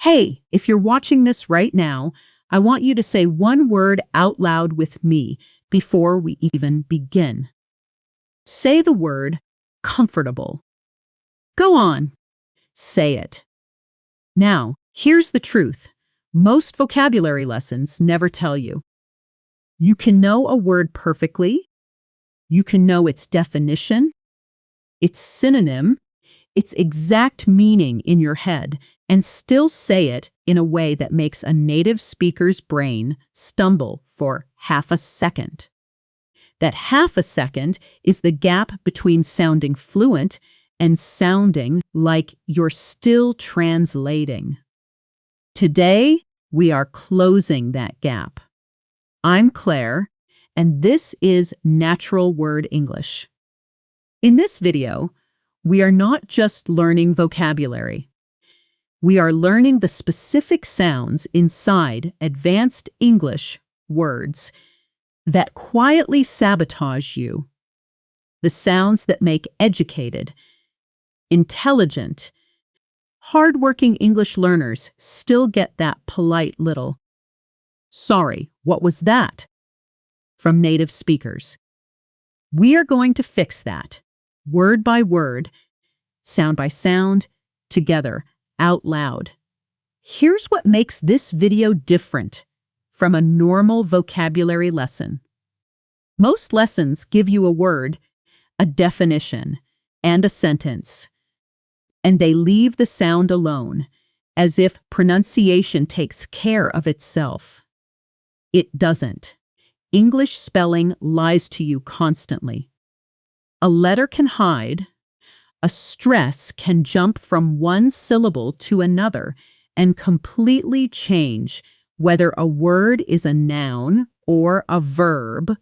Hey, if you're watching this right now, I want you to say one word out loud with me before we even begin. Say the word comfortable. Go on, say it. Now, here's the truth. Most vocabulary lessons never tell you. You can know a word perfectly. You can know its definition, its synonym, its exact meaning in your head, and still say it in a way that makes a native speaker's brain stumble for half a second. That half a second is the gap between sounding fluent and sounding like you're still translating. Today, we are closing that gap. I'm Claire, and this is Natural Word English. In this video, we are not just learning vocabulary. We are learning the specific sounds inside advanced English words that quietly sabotage you. The sounds that make educated, intelligent, hardworking English learners still get that polite little, "Sorry, what was that?" from native speakers. We are going to fix that, word by word, sound by sound, together, out loud. Here's what makes this video different from a normal vocabulary lesson. Most lessons give you a word, a definition, and a sentence, and they leave the sound alone, as if pronunciation takes care of itself. It doesn't. English spelling lies to you constantly. A letter can hide, a stress can jump from one syllable to another and completely change whether a word is a noun or a verb.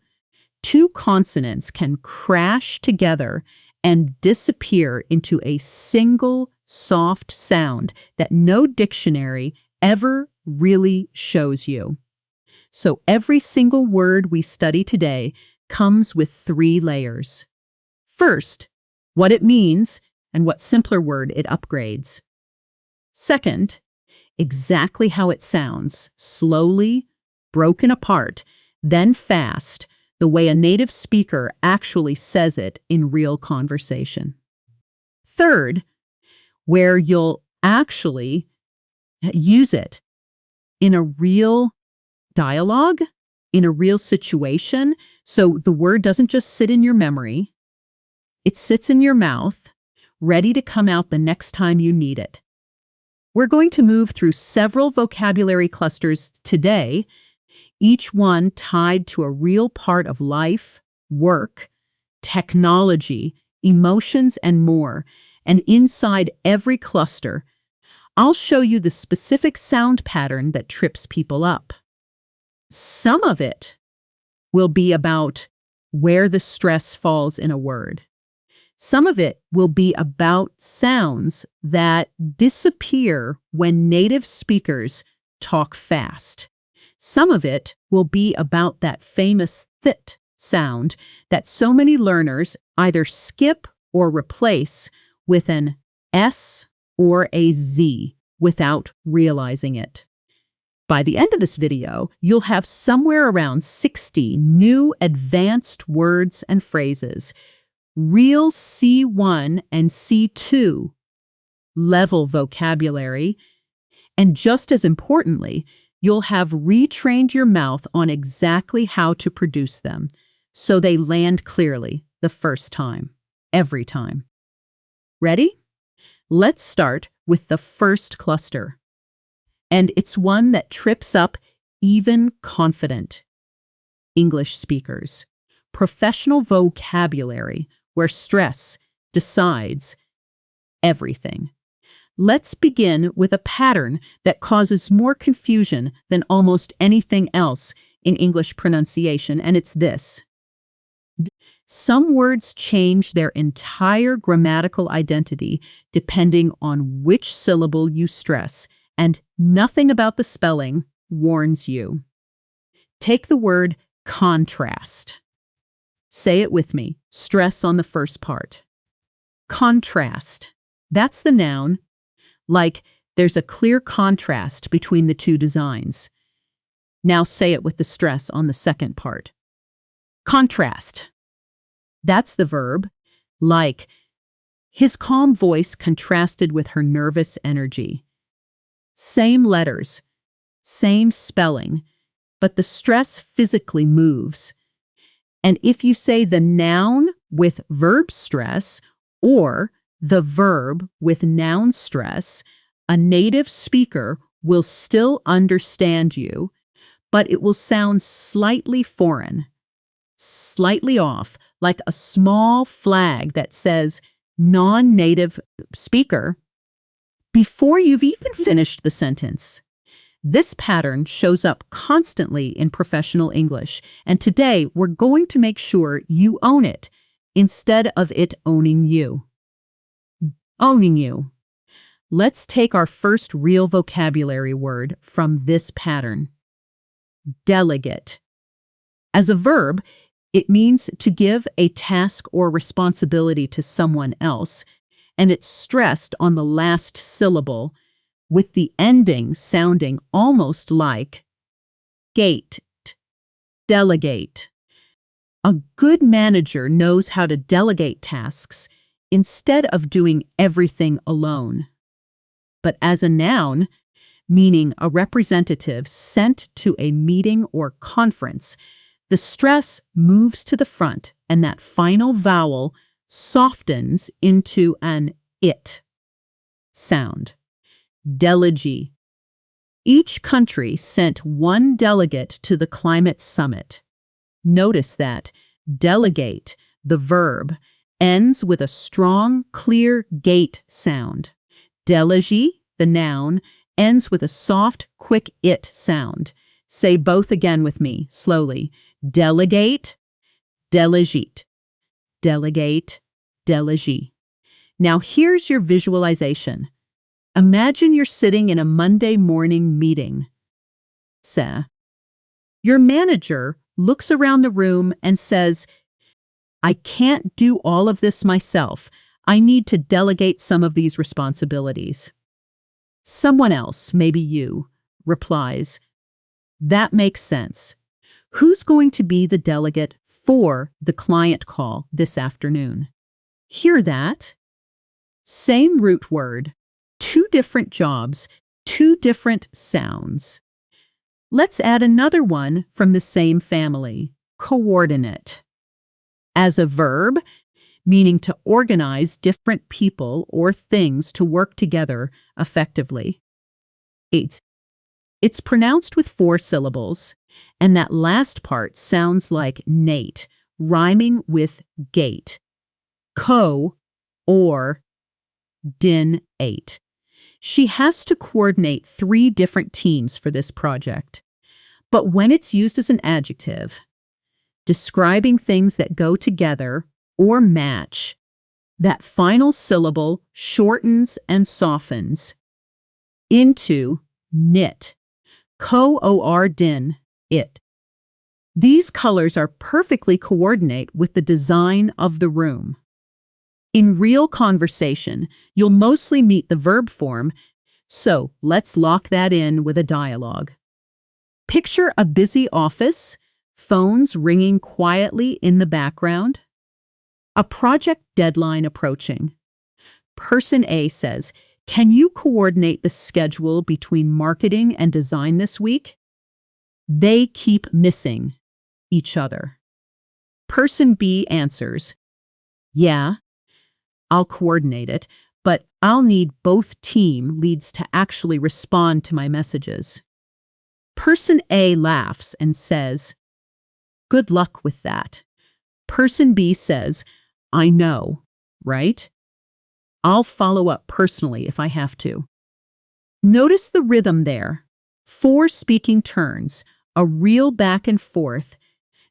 Two consonants can crash together and disappear into a single soft sound that no dictionary ever really shows you. So every single word we study today comes with 3 layers. First, what it means and what simpler word it upgrades. Second, exactly how it sounds, slowly, broken apart, then fast, the way a native speaker actually says it in real conversation. Third, where you'll actually use it in a real dialogue, in a real situation, so the word doesn't just sit in your memory, it sits in your mouth, ready to come out the next time you need it. We're going to move through several vocabulary clusters today, each one tied to a real part of life, work, technology, emotions, and more. And inside every cluster, I'll show you the specific sound pattern that trips people up. Some of it will be about where the stress falls in a word. Some of it will be about sounds that disappear when native speakers talk fast. Some of it will be about that famous th sound that so many learners either skip or replace with an S or a Z without realizing it. By the end of this video, you'll have somewhere around 60 new advanced words and phrases, real C1 and C2 level vocabulary, and just as importantly, you'll have retrained your mouth on exactly how to produce them so they land clearly the first time, every time. Ready? Let's start with the first cluster. And it's one that trips up even confident English speakers. Professional vocabulary where stress decides everything. Let's begin with a pattern that causes more confusion than almost anything else in English pronunciation, and it's this. Some words change their entire grammatical identity depending on which syllable you stress, and nothing about the spelling warns you. Take the word contrast. Say it with me. Stress on the first part. Contrast. That's the noun. Like There's a clear contrast between the two designs. Now say it with the stress on the second part. Contrast. That's the verb. Like, his calm voice contrasted with her nervous energy. Same letters, same spelling, but the stress physically moves. And if you say the noun with verb stress or the verb with noun stress, a native speaker will still understand you, but it will sound slightly foreign, slightly off, like a small flag that says non-native speaker before you've even finished the sentence. This pattern shows up constantly in professional English, and today we're going to make sure you own it instead of it owning you. Owning you. Let's take our first real vocabulary word from this pattern. Delegate. As a verb, it means to give a task or responsibility to someone else, and it's stressed on the last syllable, with the ending sounding almost like gate. Delegate. A good manager knows how to delegate tasks instead of doing everything alone. But as a noun, meaning a representative sent to a meeting or conference, the stress moves to the front and that final vowel softens into an it sound. Delegee. Each country sent one delegate to the climate summit. Notice that delegate, the verb, ends with a strong, clear gate sound. Delegee, the noun, ends with a soft, quick it sound. Say both again with me, slowly. Delegate, delegate. Delegate, delegee. Now here's your visualization. Imagine you're sitting in a Monday morning meeting. Your manager looks around the room and says, "I can't do all of this myself. I need to delegate some of these responsibilities." Someone else, maybe you, replies, "That makes sense. Who's going to be the delegate for the client call this afternoon?" Hear that? Same root word, two different jobs, two different sounds. Let's add another one from the same family, coordinate. As a verb, meaning to organize different people or things to work together effectively. It's pronounced with 4 syllables, and that last part sounds like Nate, rhyming with gate. Co or din 8. She has to coordinate 3 different teams for this project. But when it's used as an adjective, describing things that go together or match, that final syllable shortens and softens into knit. Co-or-din, it. These colors are perfectly coordinate with the design of the room. In real conversation, you'll mostly meet the verb form, so let's lock that in with a dialogue. Picture a busy office, phones ringing quietly in the background. A project deadline approaching. Person A says, "Can you coordinate the schedule between marketing and design this week?" They keep missing each other. Person B answers, "Yeah, I'll coordinate it, but I'll need both team leads to actually respond to my messages." Person A laughs and says, "Good luck with that." Person B says, "I know, right? I'll follow up personally if I have to." Notice the rhythm there. 4 speaking turns, a real back and forth,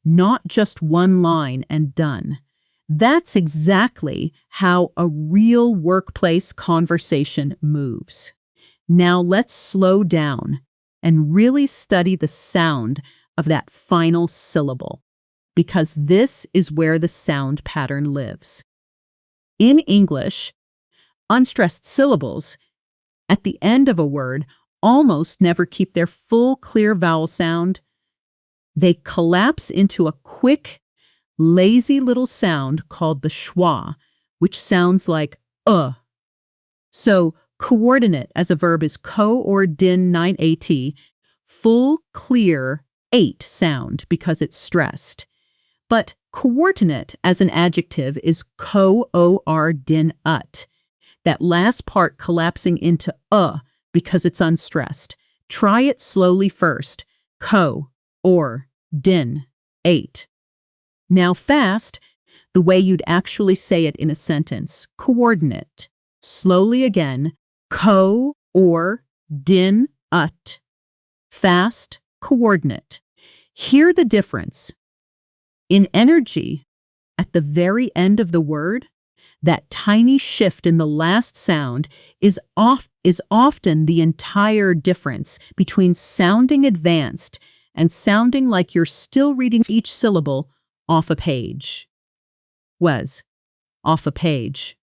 not just one line and done. That's exactly how a real workplace conversation moves. Now let's slow down and really study the sound of that final syllable, because this is where the sound pattern lives. In English, unstressed syllables, at the end of a word almost never keep their full clear vowel sound. They collapse into a quick, lazy little sound called the schwa, which sounds like So, coordinate as a verb is co-or-din-9-at, full, clear, 8 sound because it's stressed. But coordinate as an adjective is co-or-din-ut, that last part collapsing into because it's unstressed. Try it slowly first. Co-or-din, 8. Now fast, the way you'd actually say it in a sentence. Coordinate. Slowly again. Co-or-din-ut. Fast, coordinate. Hear the difference. In energy, at the very end of the word, that tiny shift in the last sound is often the entire difference between sounding advanced and sounding like you're still reading each syllable off a page. Off a page.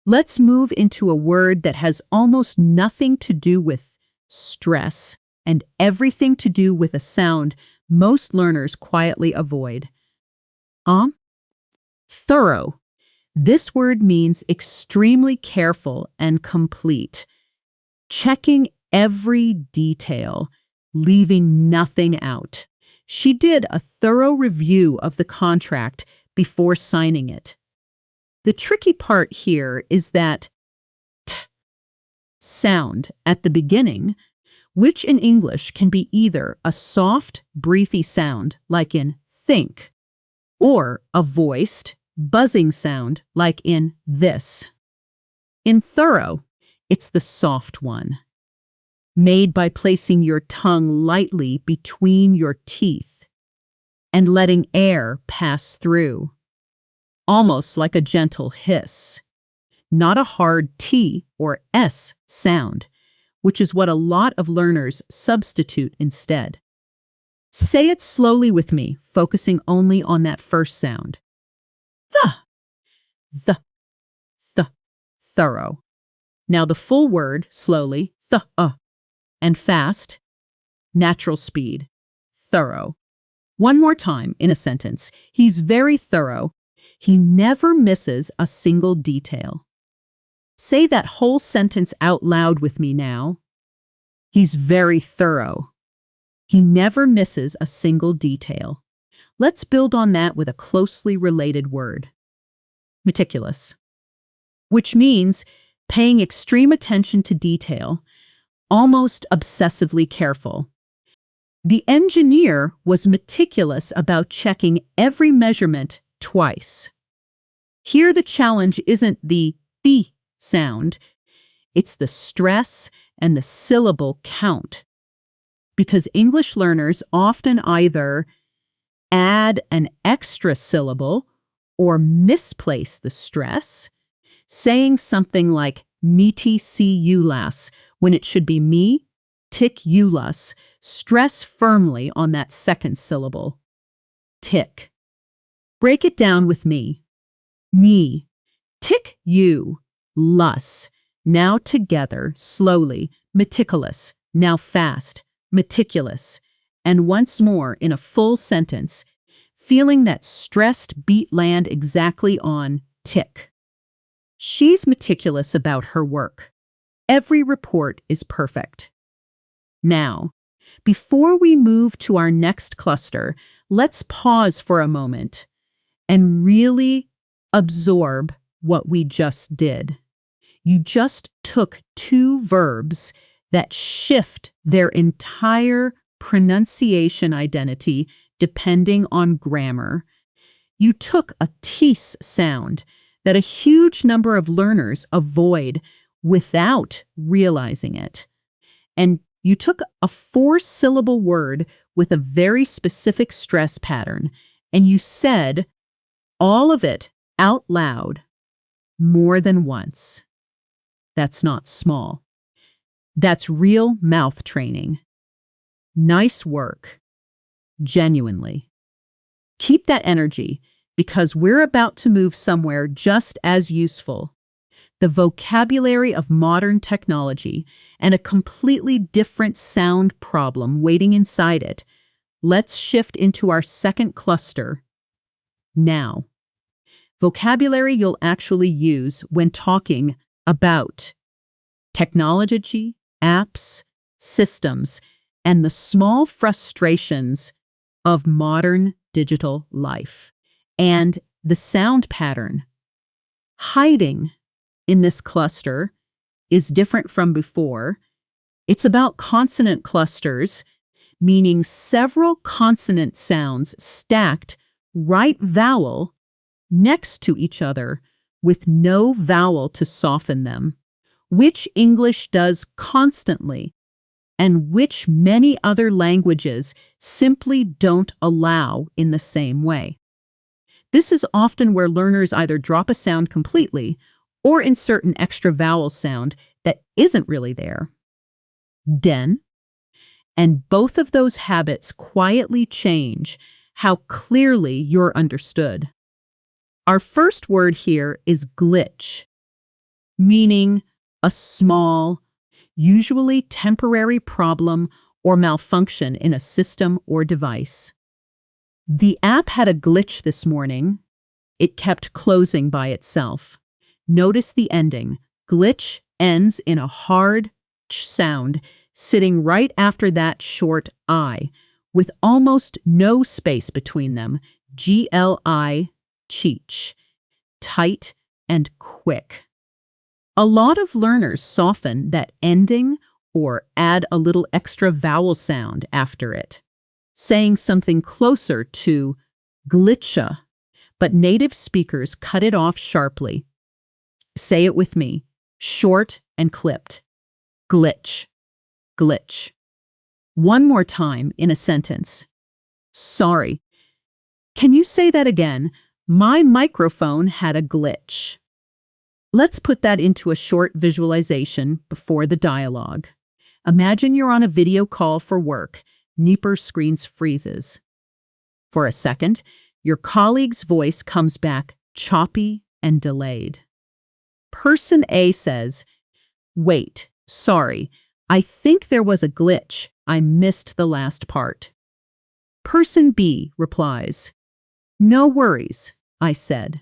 Let's move into a word that has almost nothing to do with stress and everything to do with a sound most learners quietly avoid. Thorough. This word means extremely careful and complete, checking every detail, leaving nothing out. She did a thorough review of the contract before signing it. The tricky part here is that t sound at the beginning, which in English can be either a soft, breathy sound, like in think, or a voiced, buzzing sound, like in this. In thorough, it's the soft one, made by placing your tongue lightly between your teeth and letting air pass through, almost like a gentle hiss, not a hard T or S sound, which is what a lot of learners substitute instead. Say it slowly with me, focusing only on that first sound. The, thorough. Now the full word, slowly, and fast, natural speed, thorough. One more time in a sentence. He's very thorough. He never misses a single detail. Say that whole sentence out loud with me now. He's very thorough. He never misses a single detail. Let's build on that with a closely related word. Meticulous, which means paying extreme attention to detail, almost obsessively careful. The engineer was meticulous about checking every measurement twice. Here the challenge isn't the sound, it's the stress and the syllable count. Because English learners often either add an extra syllable or misplace the stress, saying something like "meaty see you lass" when it should be "me tick you lass." Stress firmly on that second syllable. Tick. Break it down with me. Me. Tick you. Lus. Now together, slowly. Meticulous. Now fast. Meticulous. And once more in a full sentence, feeling that stressed beat land exactly on tick. She's meticulous about her work. Every report is perfect. Now, before we move to our next cluster, let's pause for a moment and really absorb what we just did. You just took two verbs that shift their entire pronunciation identity depending on grammar. You took a tease sound that a huge number of learners avoid without realizing it. And you took a 4-syllable word with a very specific stress pattern, and you said all of it out loud more than once. That's not small. That's real mouth training. Nice work. Genuinely. Keep that energy, because we're about to move somewhere just as useful. the vocabulary of modern technology, and a completely different sound problem waiting inside it. Let's shift into our second cluster now. Vocabulary you'll actually use when talking about technology, apps, systems, and the small frustrations of modern digital life. And the sound pattern hiding in this cluster is different from before. It's about consonant clusters, meaning several consonant sounds stacked right vowel next to each other with no vowel to soften them, which English does constantly and which many other languages simply don't allow in the same way. This is often where learners either drop a sound completely or insert an extra vowel sound that isn't really there. Den. And both of those habits quietly change how clearly you're understood. Our first word here is glitch, meaning a small, usually temporary problem or malfunction in a system or device. The app had a glitch this morning. It kept closing by itself. Notice the ending. Glitch ends in a hard ch sound sitting right after that short I, with almost no space between them. Gli, cheech, tight and quick. A lot of learners soften that ending or add a little extra vowel sound after it, saying something closer to glitcha, but native speakers cut it off sharply. Say it with me, short and clipped. Glitch, glitch. One more time in a sentence. Sorry. Can you say that again? My microphone had a glitch. Let's put that into a short visualization before the dialogue. Imagine you're on a video call for work. Neeper screen freezes. For a second, your colleague's voice comes back choppy and delayed. Person A says, "Wait, sorry, I think there was a glitch. I missed the last part." Person B replies, "No worries," I said.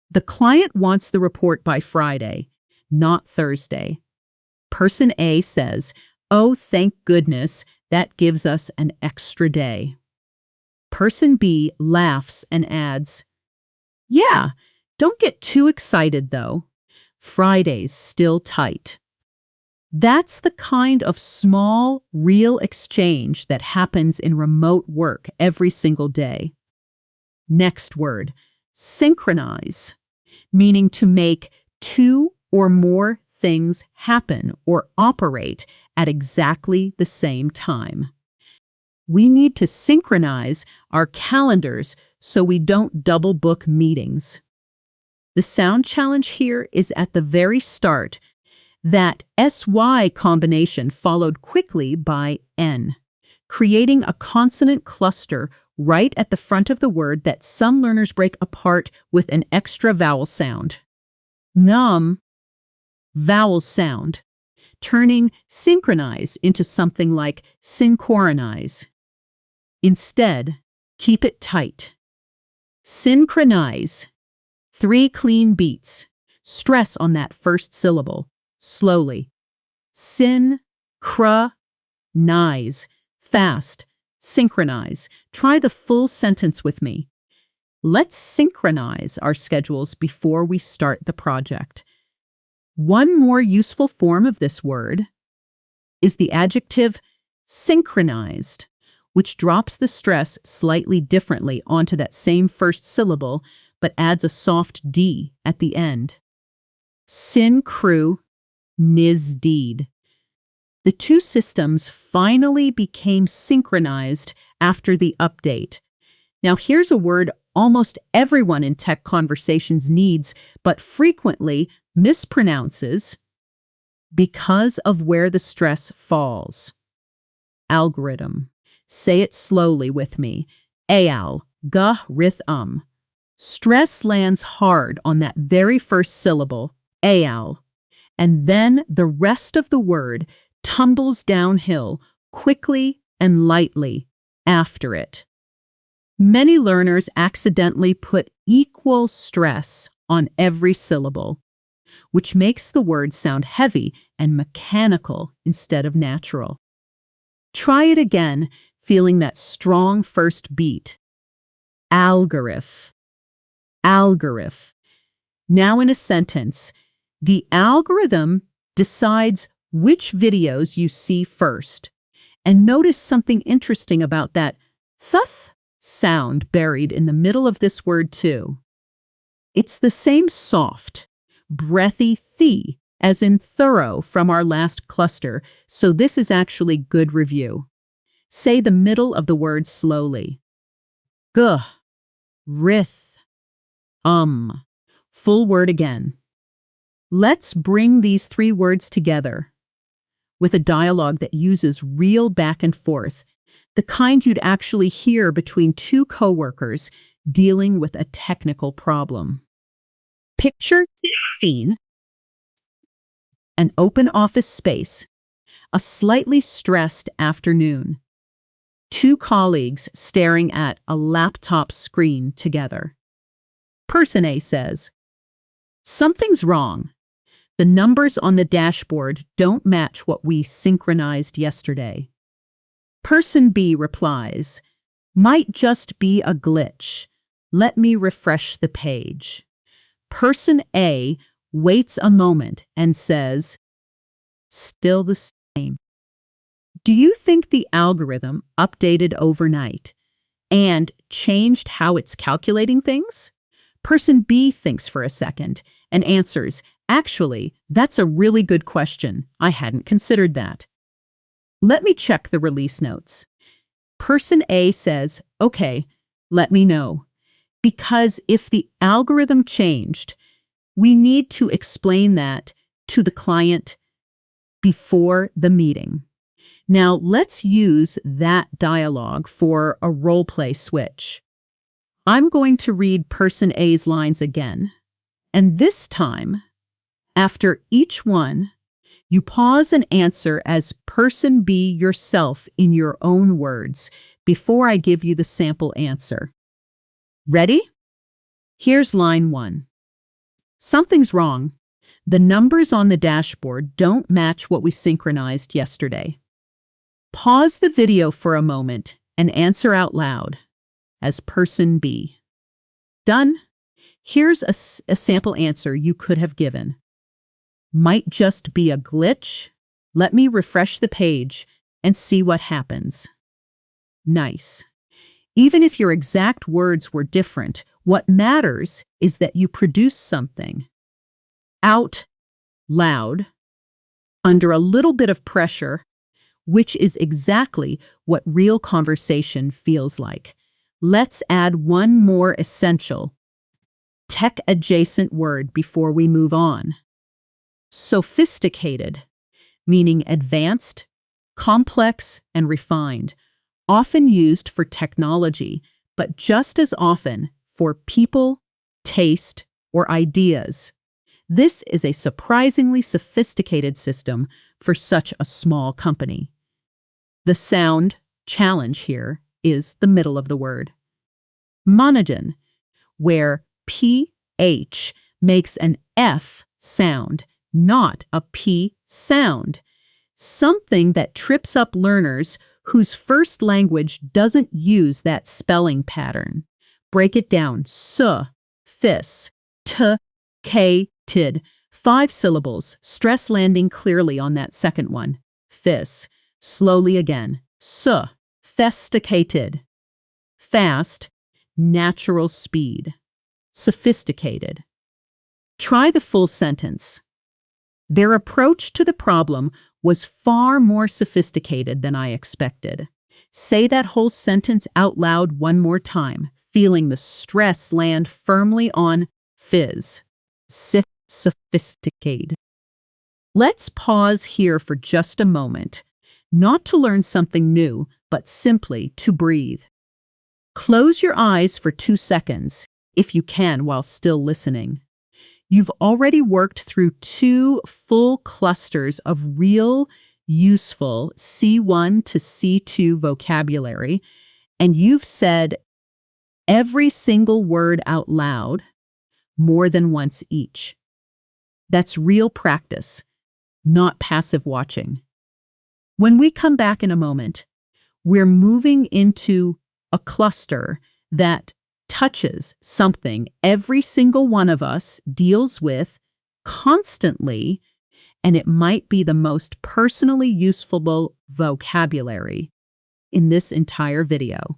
The client wants the report by Friday, not Thursday. Person A says, "Oh, thank goodness, that gives us an extra day." Person B laughs and adds, "Yeah, don't get too excited though. Friday's still tight." That's the kind of small, real exchange that happens in remote work every single day. Next word, synchronize, meaning to make two or more things happen or operate at exactly the same time. We need to synchronize our calendars so we don't double book meetings. The sound challenge here is at the very start, that SY combination followed quickly by N, creating a consonant cluster right at the front of the word that some learners break apart with an extra vowel sound. Num, vowel sound, turning synchronize into something like synchronize. Instead, keep it tight. Synchronize. 3 clean beats. Stress on that first syllable. Slowly. Nize. Fast. Synchronize. Try the full sentence with me. Let's synchronize our schedules before we start the project. One more useful form of this word is the adjective synchronized, which drops the stress slightly differently onto that same first syllable, but adds a soft D at the end. Syncru, nizdeed. The two systems finally became synchronized after the update. Now here's a word almost everyone in tech conversations needs, but frequently mispronounces because of where the stress falls. Algorithm. Say it slowly with me. Stress lands hard on that very first syllable, al, and then the rest of the word tumbles downhill quickly and lightly after it. Many learners accidentally put equal stress on every syllable, which makes the word sound heavy and mechanical instead of natural. Try it again, feeling that strong first beat. Algorithm. Algorithm. Now in a sentence, the algorithm decides which videos you see first. And notice something interesting about that th sound buried in the middle of this word too. It's the same soft, breathy th as in thorough from our last cluster, so this is actually good review. Say the middle of the word slowly. G, rith, Full word again. Let's bring these three words together with a dialogue that uses real back and forth, the kind you'd actually hear between two coworkers dealing with a technical problem. Picture this scene: an open office space, a slightly stressed afternoon. Two colleagues staring at a laptop screen together. Person A says, "Something's wrong. The numbers on the dashboard don't match what we synchronized yesterday." Person B replies, "Might just be a glitch. Let me refresh the page." Person A waits a moment and says, "Still the same." Do you think the algorithm updated overnight and changed how it's calculating things? Person B thinks for a second and answers, "Actually, that's a really good question. I hadn't considered that. Let me check the release notes." Person A says, "Okay, let me know." Because if the algorithm changed, we need to explain that to the client before the meeting. Now, let's use that dialogue for a role-play switch. I'm going to read Person A's lines again, and this time, after each one, you pause and answer as Person B yourself in your own words before I give you the sample answer. Ready? Here's line 1. "Something's wrong. The numbers on the dashboard don't match what we synchronized yesterday." Pause the video for a moment and answer out loud as Person B. Done? Here's a sample answer you could have given. "Might just be a glitch. Let me refresh the page and see what happens." Nice. Even if your exact words were different, what matters is that you produce something out loud, under a little bit of pressure, which is exactly what real conversation feels like. Let's add one more essential, tech-adjacent word before we move on. Sophisticated, meaning advanced, complex, and refined, often used for technology, but just as often for people, taste, or ideas. This is a surprisingly sophisticated system for such a small company. The sound challenge here is the middle of the word. Monogen, where PH makes an F sound, not a P sound. Something that trips up learners whose first language doesn't use that spelling pattern. Break it down. Fis, tid. 5 syllables. Stress landing clearly on that second one. Fis. Slowly again. Festicated. Fast. Natural speed. Sophisticated. Try the full sentence. Their approach to the problem was far more sophisticated than I expected. Say that whole sentence out loud one more time, feeling the stress land firmly on fizz. Sophisticated. Let's pause here for just a moment, not to learn something new, but simply to breathe. Close your eyes for 2 seconds, if you can, while still listening. You've already worked through 2 full clusters of real, useful C1 to C2 vocabulary, and you've said every single word out loud more than once each. That's real practice, not passive watching. When we come back in a moment, we're moving into a cluster that touches something every single one of us deals with constantly, and it might be the most personally useful vocabulary in this entire video.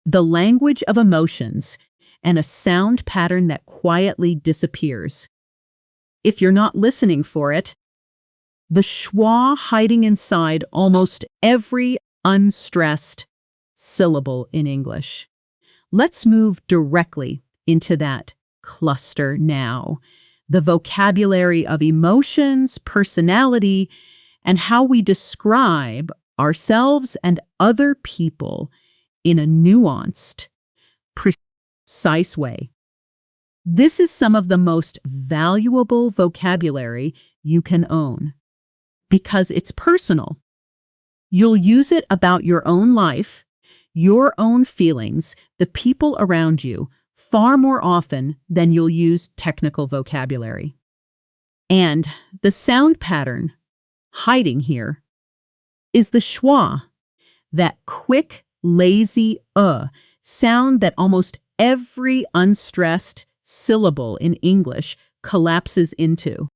The language of emotions and a sound pattern that quietly disappears. If you're not listening for it, the schwa hiding inside almost every unstressed syllable in English. Let's move directly into that cluster now. The vocabulary of emotions, personality, and how we describe ourselves and other people in a nuanced, precise way. This is some of the most valuable vocabulary you can own because it's personal. You'll use it about your own life, your own feelings, the people around you, far more often than you'll use technical vocabulary. And the sound pattern hiding here is the schwa, that quick, lazy sound that almost every unstressed syllable in English collapses into.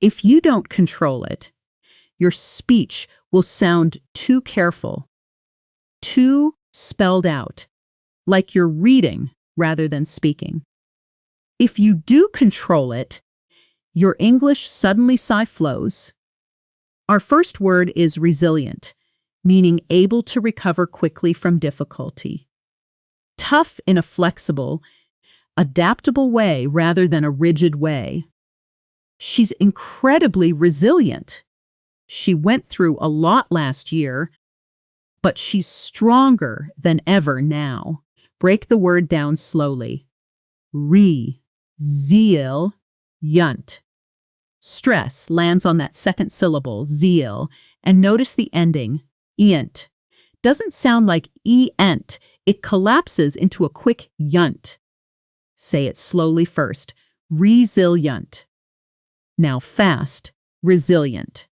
If you don't control it, your speech will sound too careful, too spelled out, like you're reading rather than speaking. If you do control it, your English suddenly flows. Our first word is resilient, meaning able to recover quickly from difficulty. Tough in a flexible, adaptable way rather than a rigid way. She's incredibly resilient. She went through a lot last year, but she's stronger than ever now. Break the word down slowly. Resilient. Stress lands on that second syllable, zeal, and notice the ending, ient. Doesn't sound like e-ent. It collapses into a quick yunt. Say it slowly first. Resilient. Now fast, resilient.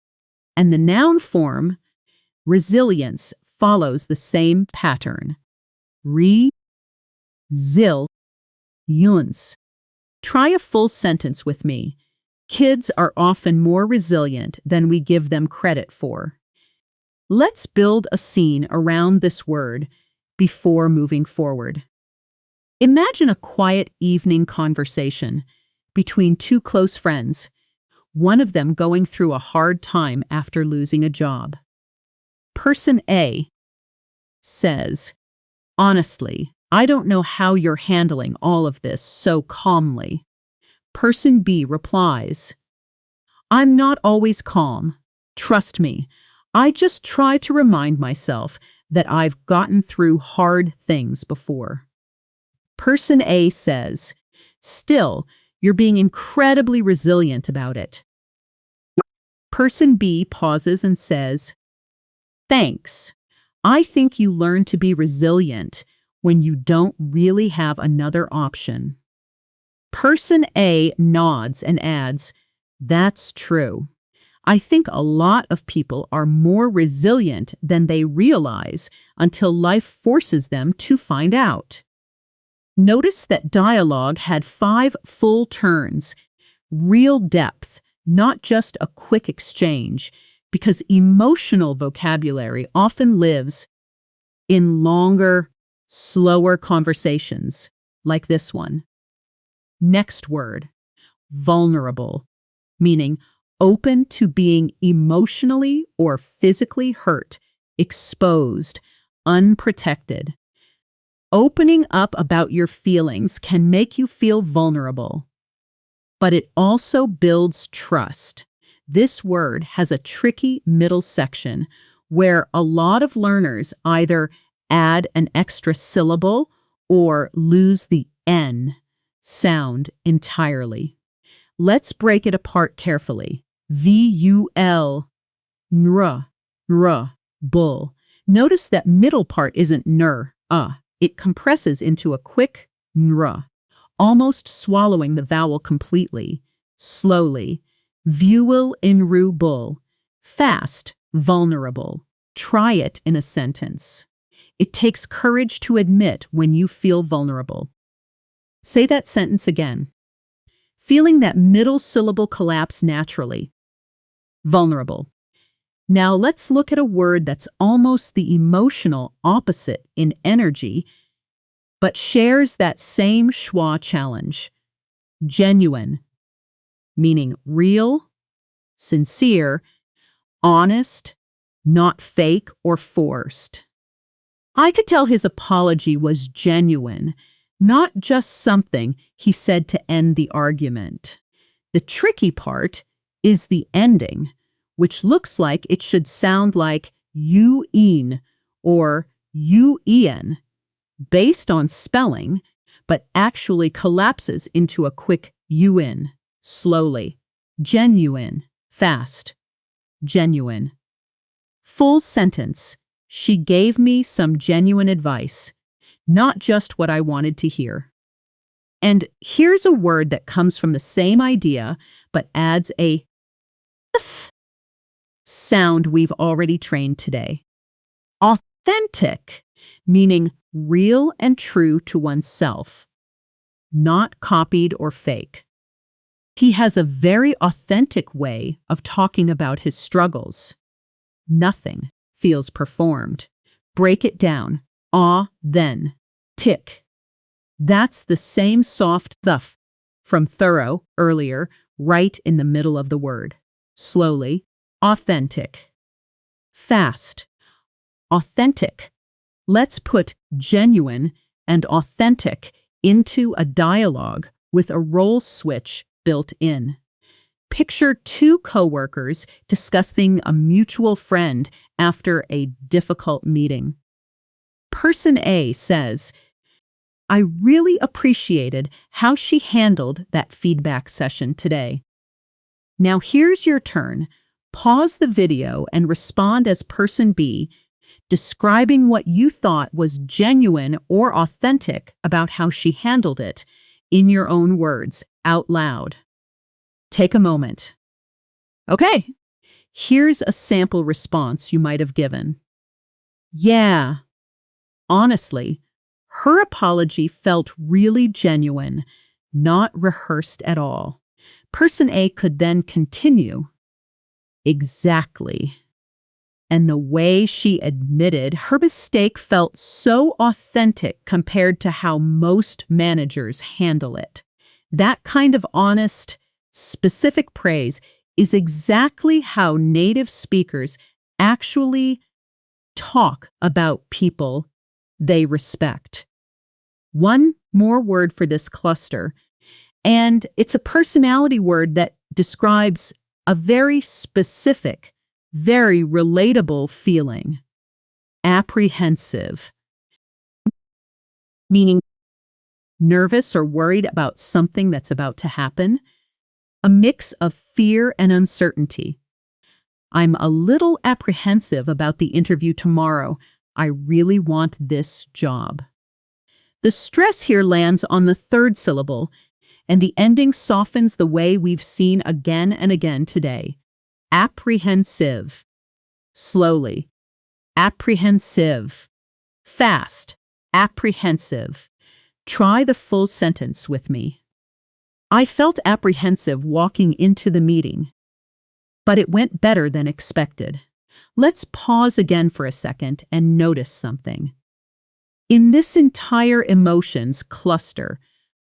And the noun form, resilience, follows the same pattern. Resilience. Try a full sentence with me. Kids are often more resilient than we give them credit for. Let's build a scene around this word before moving forward. Imagine a quiet evening conversation between 2 close friends, one of them going through a hard time after losing a job. Person A says, "Honestly, I don't know how you're handling all of this so calmly." Person B replies, "I'm not always calm. Trust me, I just try to remind myself that I've gotten through hard things before." Person A says, "Still, you're being incredibly resilient about it." Person B pauses and says, "Thanks. I think you learn to be resilient when you don't really have another option." Person A nods and adds, "That's true. I think a lot of people are more resilient than they realize until life forces them to find out." Notice that dialogue had 5 full turns, real depth, not just a quick exchange, because emotional vocabulary often lives in longer, slower conversations like this one. Next word, vulnerable, meaning open to being emotionally or physically hurt, exposed, unprotected. Opening up about your feelings can make you feel vulnerable, but it also builds trust. This word has a tricky middle section where a lot of learners either add an extra syllable or lose the N. sound entirely. Let's break it apart carefully. V-U-L, nr, bull. Notice that middle part isn't nr, It compresses into a quick nr, almost swallowing the vowel completely. Slowly. Vuel inru bull. Fast, vulnerable. Try it in a sentence. It takes courage to admit when you feel vulnerable. Say that sentence again. Feeling that middle syllable collapse naturally. Vulnerable. Now let's look at a word that's almost the emotional opposite in energy, but shares that same schwa challenge. Genuine, meaning real, sincere, honest, not fake or forced. I could tell his apology was genuine, not just something he said to end the argument. The tricky part is the ending, which looks like it should sound like you-een or you-en, based on spelling, but actually collapses into a quick un, slowly. Genuine, fast. Genuine. Full sentence. She gave me some genuine advice, not just what I wanted to hear. And here's a word that comes from the same idea, but adds a th sound we've already trained today. Authentic, meaning real and true to oneself, not copied or fake. He has a very authentic way of talking about his struggles. Nothing feels performed. Break it down. Then. Tick. That's the same soft thuff from thorough earlier, right in the middle of the word. Slowly. Authentic. Fast. Authentic. Let's put genuine and authentic into a dialogue with a role switch built in. Picture two coworkers discussing a mutual friend after a difficult meeting. Person A says, "I really appreciated how she handled that feedback session today." Now here's your turn. Pause the video and respond as person B, describing what you thought was genuine or authentic about how she handled it, in your own words, out loud. Take a moment. Okay, here's a sample response you might have given. Yeah, honestly, her apology felt really genuine, not rehearsed at all. Person A could then continue. Exactly. And the way she admitted her mistake felt so authentic compared to how most managers handle it. That kind of honest, specific praise is exactly how native speakers actually talk about people they respect. One more word for this cluster, and it's a personality word that describes a very specific, very relatable feeling. Apprehensive, meaning nervous or worried about something that's about to happen. A mix of fear and uncertainty. I'm a little apprehensive about the interview tomorrow. I really want this job. The stress here lands on the third syllable, and the ending softens the way we've seen again and again today. Apprehensive. Slowly. Apprehensive. Fast. Apprehensive. Try the full sentence with me. I felt apprehensive walking into the meeting, but it went better than expected. Let's pause again for a second and notice something. In this entire emotions cluster,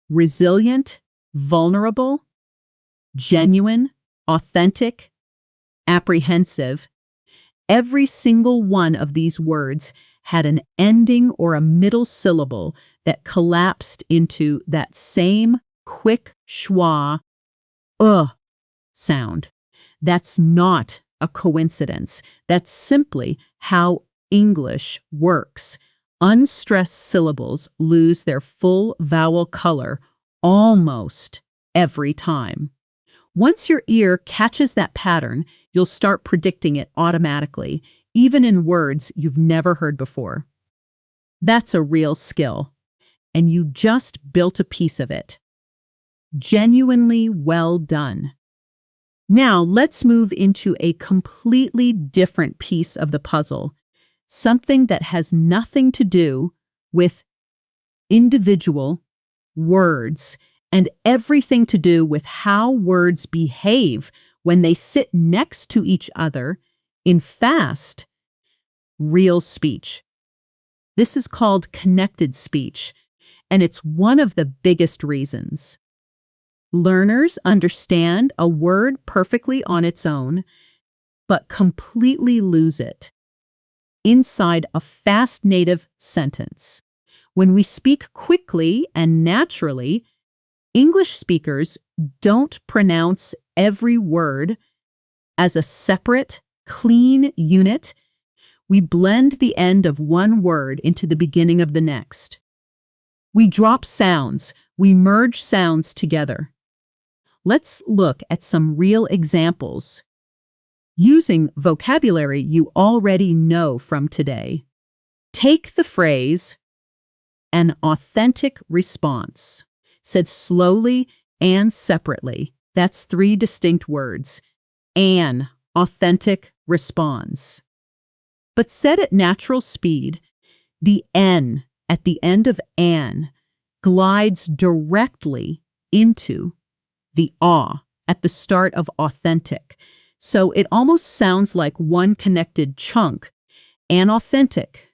resilient, vulnerable, genuine, authentic, apprehensive, every single one of these words had an ending or a middle syllable that collapsed into that same quick schwa, sound. That's not a coincidence. That's simply how English works. Unstressed syllables lose their full vowel color almost every time. Once your ear catches that pattern, you'll start predicting it automatically, even in words you've never heard before. That's a real skill, and you just built a piece of it. Genuinely well done. Now let's move into a completely different piece of the puzzle, something that has nothing to do with individual words and everything to do with how words behave when they sit next to each other in fast, real speech. This is called connected speech, and it's one of the biggest reasons. Learners understand a word perfectly on its own, but completely lose it inside a fast native sentence. When we speak quickly and naturally, English speakers don't pronounce every word as a separate, clean unit. We blend the end of one word into the beginning of the next. We drop sounds. We merge sounds together. Let's look at some real examples using vocabulary you already know from today. Take the phrase, an authentic response, said slowly and separately. That's 3 distinct words. An authentic response. But said at natural speed, the N at the end of an glides directly into the ah at the start of authentic. So it almost sounds like one connected chunk. An authentic.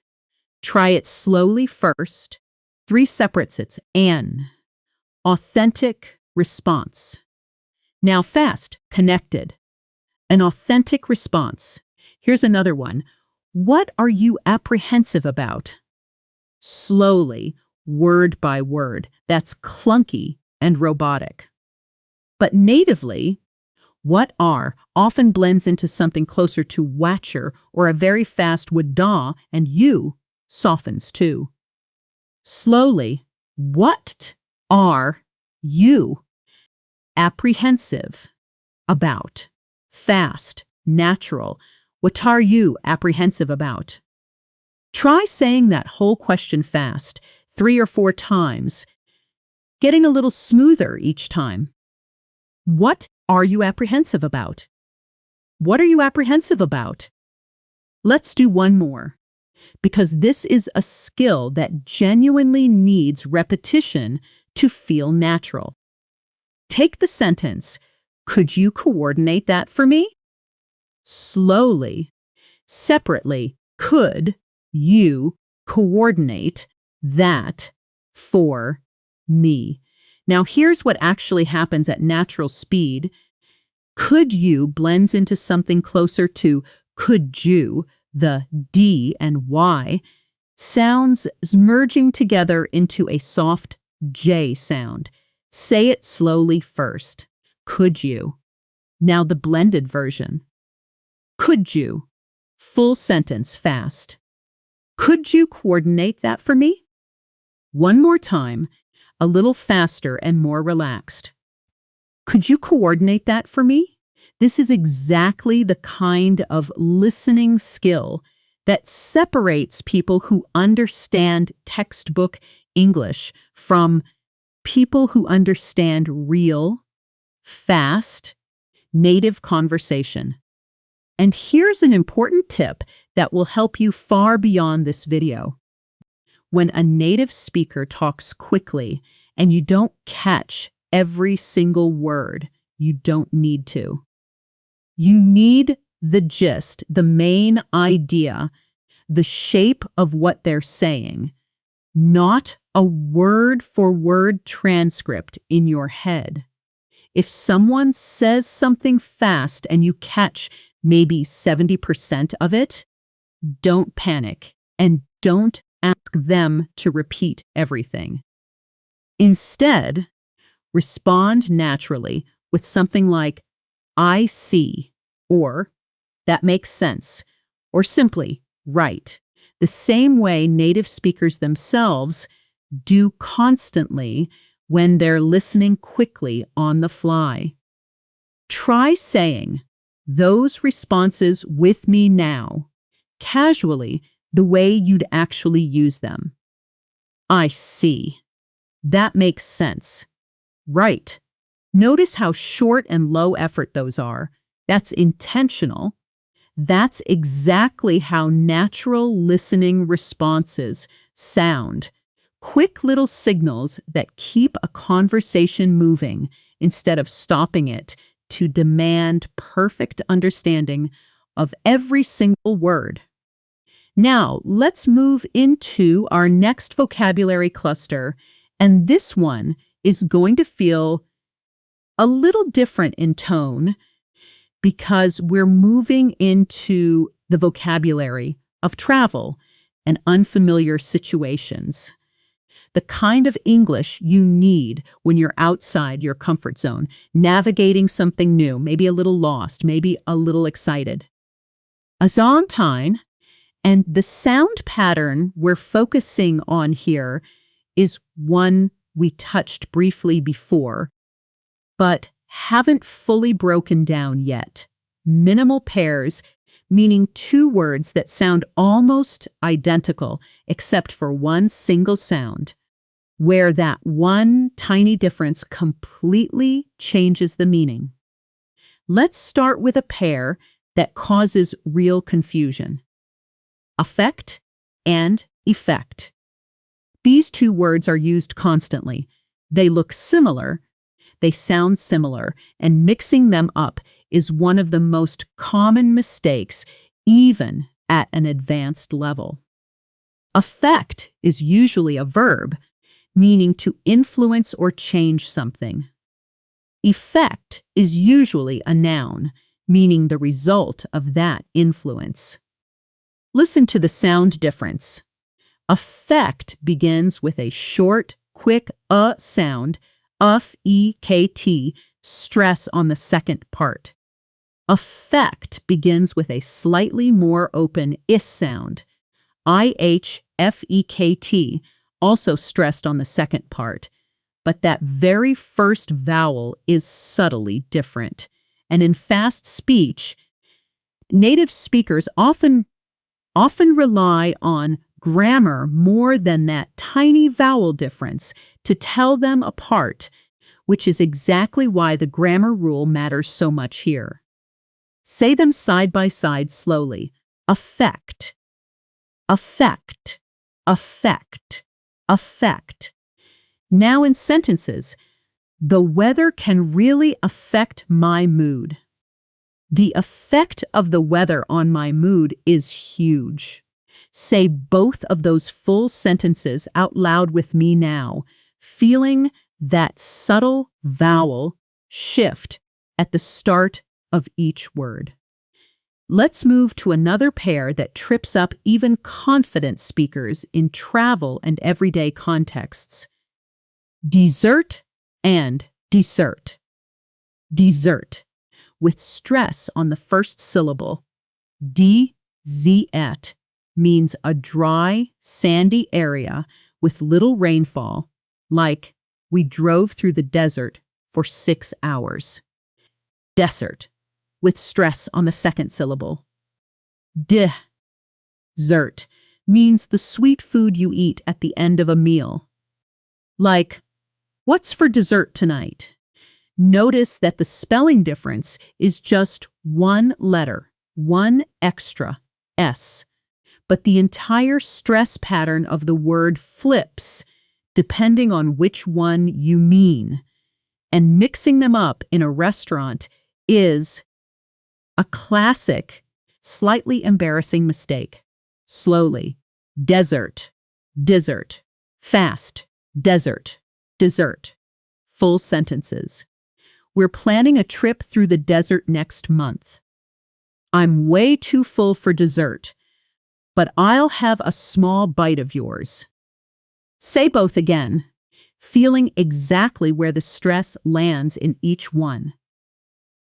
Try it slowly first. 3 separate sits. An authentic response. Now fast, connected. An authentic response. Here's another one. What are you apprehensive about? Slowly, word by word. That's clunky and robotic. But natively, what are often blends into something closer to watcher or a very fast would-da, and you softens too. Slowly, what are you apprehensive about? Fast, natural. What are you apprehensive about? Try saying that whole question fast, 3 or 4 times, getting a little smoother each time. What are you apprehensive about? What are you apprehensive about? Let's do one more, because this is a skill that genuinely needs repetition to feel natural. Take the sentence, could you coordinate that for me? Slowly, separately, could you coordinate that for me? Now here's what actually happens at natural speed. Could you blends into something closer to could you, the D and Y, sounds merging together into a soft J sound. Say it slowly first. Could you? Now the blended version. Could you? Full sentence fast. Could you coordinate that for me? One more time, a little faster and more relaxed. Could you coordinate that for me? This is exactly the kind of listening skill that separates people who understand textbook English from people who understand real, fast, native conversation. And here's an important tip that will help you far beyond this video. When a native speaker talks quickly and you don't catch every single word, you don't need to. You need the gist, the main idea, the shape of what they're saying, not a word-for-word transcript in your head. If someone says something fast and you catch maybe 70% of it, don't panic and don't ask them to repeat everything. Instead, respond naturally with something like, I see, or that makes sense, or simply, right, the same way native speakers themselves do constantly when they're listening quickly on the fly. Try saying those responses with me now, casually, the way you'd actually use them. I see. That makes sense. Right. Notice how short and low effort those are. That's intentional. That's exactly how natural listening responses sound. Quick little signals that keep a conversation moving instead of stopping it to demand perfect understanding of every single word. Now, let's move into our next vocabulary cluster, and this one is going to feel a little different in tone because we're moving into the vocabulary of travel and unfamiliar situations. The kind of English you need when you're outside your comfort zone, navigating something new, maybe a little lost, maybe a little excited. Azantine, and the sound pattern we're focusing on here is one we touched briefly before, but haven't fully broken down yet. Minimal pairs, meaning two words that sound almost identical except for one single sound, where that one tiny difference completely changes the meaning. Let's start with a pair that causes real confusion. Affect and effect. These two words are used constantly. They look similar, they sound similar, and mixing them up is one of the most common mistakes, even at an advanced level. Affect is usually a verb, meaning to influence or change something. Effect is usually a noun, meaning the result of that influence. Listen to the sound difference. Affect begins with a short, quick sound, E-K-T, stress on the second part. Affect begins with a slightly more open is sound, I-H-F-E-K-T, also stressed on the second part. But that very first vowel is subtly different. And in fast speech, native speakers often rely on grammar more than that tiny vowel difference to tell them apart, which is exactly why the grammar rule matters so much here. Say them side by side slowly. Affect, affect, affect, affect. Now in sentences, the weather can really affect my mood. The effect of the weather on my mood is huge. Say both of those full sentences out loud with me now, feeling that subtle vowel shift at the start of each word. Let's move to another pair that trips up even confident speakers in travel and everyday contexts. Dessert and dessert. Dessert, with stress on the first syllable. D-Z-Et means a dry, sandy area with little rainfall, like we drove through the desert for 6 hours. Dessert, with stress on the second syllable. Dessert means the sweet food you eat at the end of a meal. Like, what's for dessert tonight? Notice that the spelling difference is just one letter, one extra S, but the entire stress pattern of the word flips depending on which one you mean. And mixing them up in a restaurant is a classic, slightly embarrassing mistake. Slowly. Desert, dessert. Fast, desert, dessert. Full sentences. We're planning a trip through the desert next month. I'm way too full for dessert, but I'll have a small bite of yours. Say both again, feeling exactly where the stress lands in each one.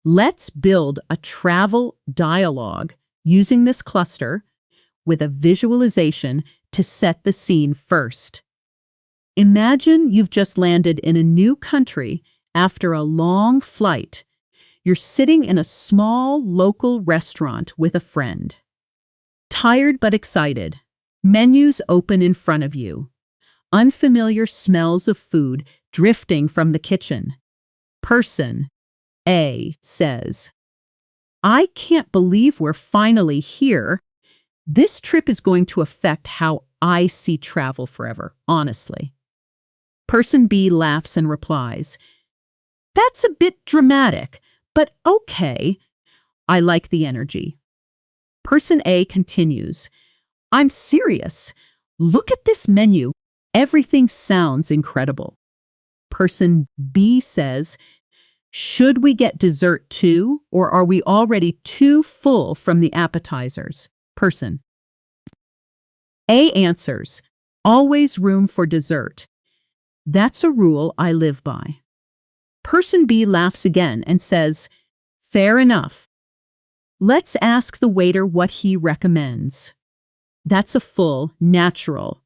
Let's build a travel dialogue using this cluster with a visualization to set the scene first. Imagine you've just landed in a new country after a long flight. You're sitting in a small local restaurant with a friend. Tired but excited. Menus open in front of you. Unfamiliar smells of food drifting from the kitchen. Person A says, "I can't believe we're finally here. This trip is going to affect how I see travel forever, honestly." Person B laughs and replies, "That's a bit dramatic, but okay. I like the energy." Person A continues, "I'm serious. Look at this menu. Everything sounds incredible." Person B says, "Should we get dessert too, or are we already too full from the appetizers?" Person A answers, "Always room for dessert. That's a rule I live by." Person B laughs again and says, "Fair enough. Let's ask the waiter what he recommends." That's a full, natural,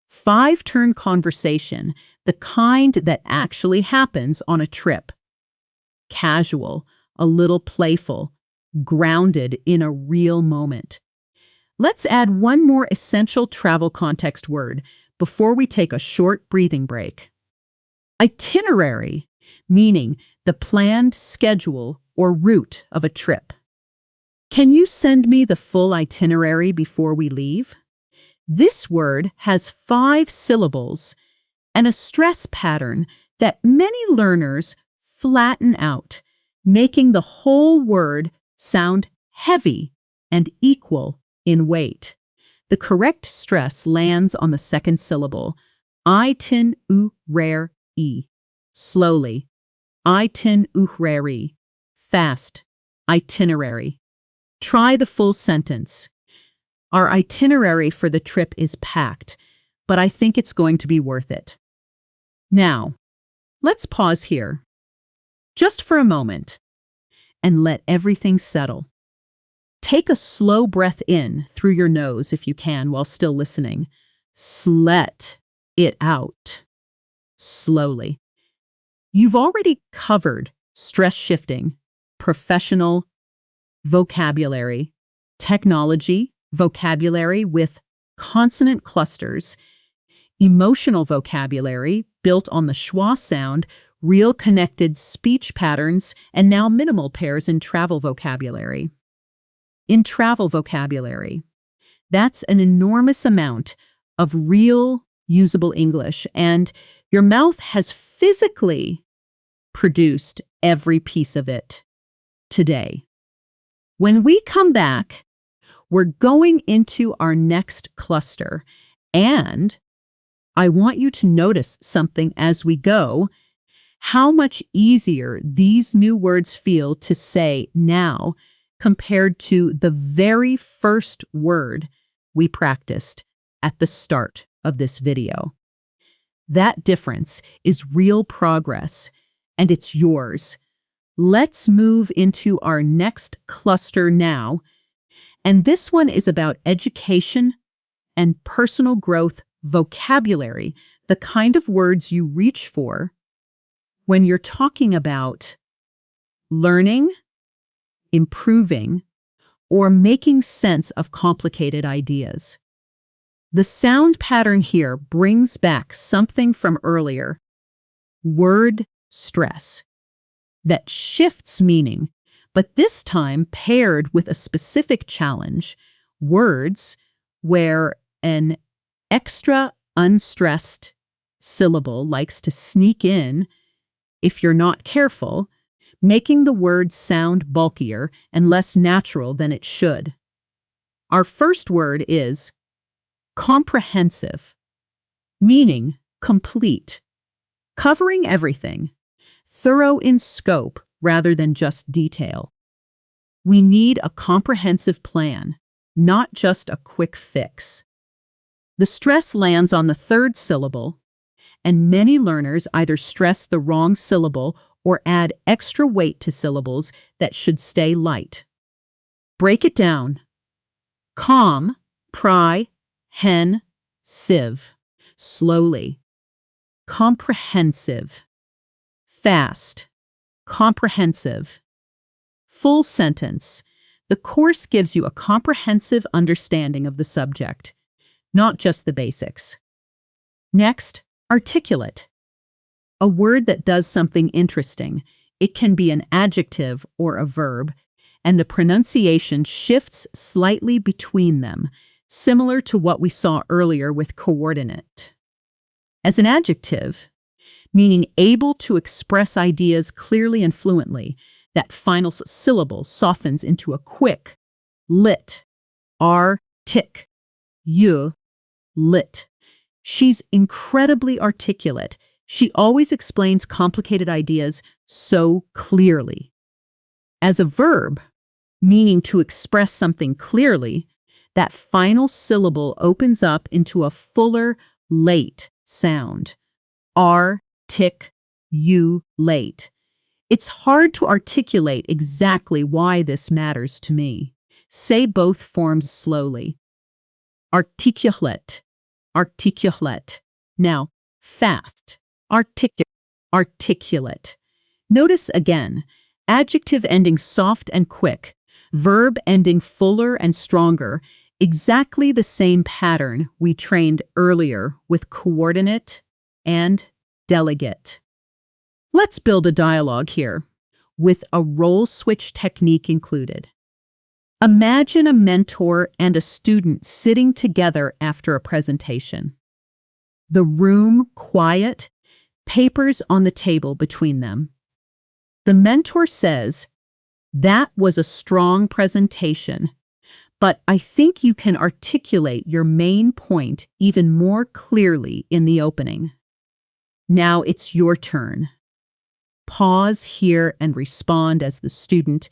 five-turn conversation, the kind that actually happens on a trip. Casual, a little playful, grounded in a real moment. Let's add one more essential travel context word before we take a short breathing break. Itinerary, meaning the planned schedule or route of a trip. Can you send me the full itinerary before we leave? This word has 5 syllables and a stress pattern that many learners flatten out, making the whole word sound heavy and equal in weight. The correct stress lands on the second syllable, itinerary. Slowly, itinerary. Fast, itinerary. Try the full sentence. Our itinerary for the trip is packed, but I think it's going to be worth it. Now, let's pause here, just for a moment, and let everything settle. Take a slow breath in through your nose if you can while still listening. Let it out slowly. You've already covered stress shifting, professional vocabulary, technology vocabulary with consonant clusters, emotional vocabulary built on the schwa sound, real connected speech patterns, and now minimal pairs in travel vocabulary. In travel vocabulary, that's an enormous amount of real usable English, and your mouth has physically produced every piece of it today. When we come back, we're going into our next cluster, and I want you to notice something as we go, how much easier these new words feel to say now compared to the very first word we practiced at the start of this video. That difference is real progress, and it's yours. Let's move into our next cluster now, and this one is about education and personal growth vocabulary, the kind of words you reach for when you're talking about learning, improving, or making sense of complicated ideas. The sound pattern here brings back something from earlier, word stress, that shifts meaning, but this time paired with a specific challenge, words where an extra unstressed syllable likes to sneak in if you're not careful, making the word sound bulkier and less natural than it should. Our first word is comprehensive, meaning complete, covering everything, thorough in scope rather than just detail. We need a comprehensive plan, not just a quick fix. The stress lands on the third syllable, and many learners either stress the wrong syllable or add extra weight to syllables that should stay light. Break it down. Com, pry, hen, sieve. Slowly. comprehensive. Fast, comprehensive. Full sentence. The course gives you a comprehensive understanding of the subject, not just the basics. Next, articulate. A word that does something interesting. It can be an adjective or a verb, and the pronunciation shifts slightly between them, similar to what we saw earlier with coordinate. As an adjective, meaning able to express ideas clearly and fluently, that final syllable softens into a quick lit, lit. She's incredibly articulate. She always explains complicated ideas so clearly. As a verb, meaning to express something clearly, that final syllable opens up into a fuller late sound. Late. It's hard to articulate exactly why this matters to me. Say both forms slowly. Articulate. Now, fast. Articulate. Notice again, adjective ending soft and quick, verb ending fuller and stronger, exactly the same pattern we trained earlier with coordinate and delegate. Let's build a dialogue here, with a role switch technique included. Imagine a mentor and a student sitting together after a presentation. The room quiet, papers on the table between them. The mentor says, "That was a strong presentation, but I think you can articulate your main point even more clearly in the opening. Now it's your turn." Pause here and respond as the student,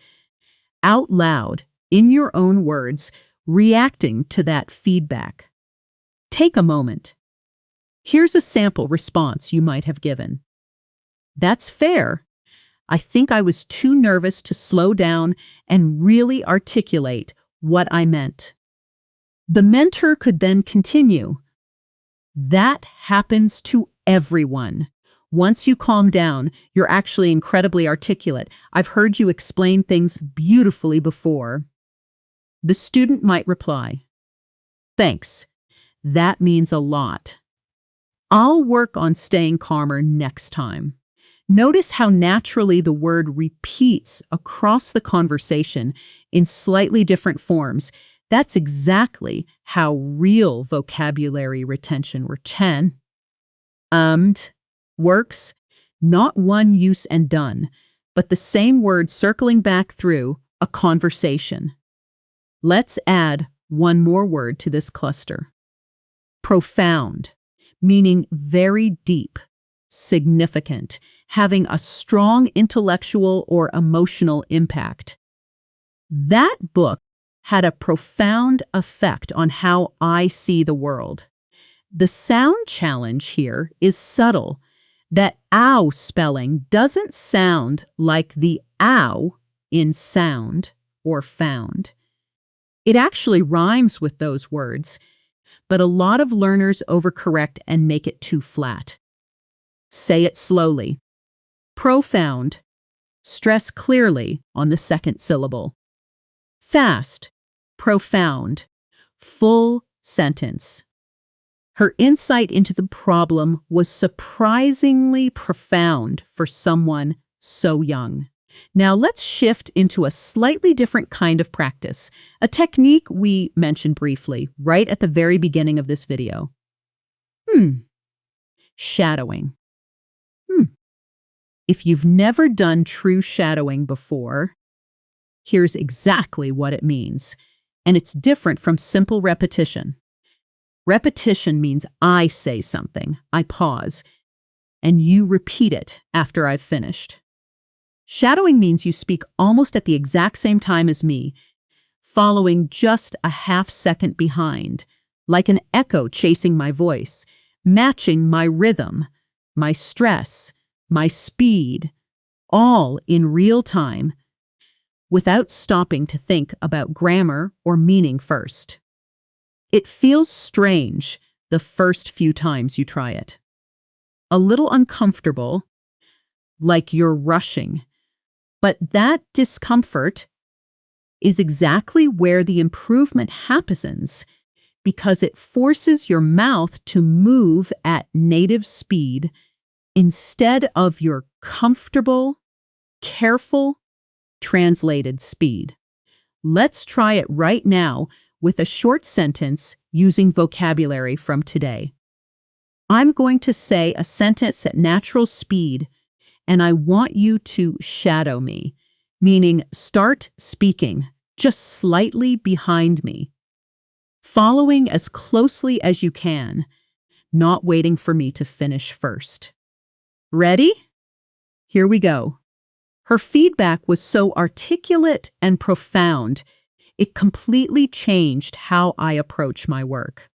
out loud, in your own words, reacting to that feedback. Take a moment. Here's a sample response you might have given. "That's fair. I think I was too nervous to slow down and really articulate what I meant." The mentor could then continue. "That happens to everyone. Once you calm down, you're actually incredibly articulate. I've heard you explain things beautifully before." The student might reply, "Thanks. That means a lot. I'll work on staying calmer next time." Notice how naturally the word repeats across the conversation in slightly different forms. That's exactly how real vocabulary retention works. Not one use and done, but the same word circling back through a conversation. Let's add one more word to this cluster. Profound, meaning very deep, significant, having a strong intellectual or emotional impact. That book had a profound effect on how I see the world. The sound challenge here is subtle. That ow spelling doesn't sound like the ow in sound or found. It actually rhymes with those words, but a lot of learners overcorrect and make it too flat. Say it slowly. Profound. Stress clearly on the second syllable. Fast. Profound. Full sentence. Her insight into the problem was surprisingly profound for someone so young. Now let's shift into a slightly different kind of practice, a technique we mentioned briefly right at the very beginning of this video. Shadowing. If you've never done true shadowing before, here's exactly what it means, and it's different from simple repetition. Repetition means I say something, I pause, and you repeat it after I've finished. Shadowing means you speak almost at the exact same time as me, following just a half second behind, like an echo chasing my voice, matching my rhythm, my stress, my speed, all in real time, without stopping to think about grammar or meaning first. It feels strange the first few times you try it. a little uncomfortable, like you're rushing. But that discomfort is exactly where the improvement happens because it forces your mouth to move at native speed instead of your comfortable, careful, translated speed. Let's try it right now with a short sentence using vocabulary from today. I'm going to say a sentence at natural speed, and I want you to shadow me, meaning start speaking just slightly behind me, following as closely as you can, not waiting for me to finish first. Ready? Here we go. Her feedback was so articulate and profound, it completely changed how I approach my work.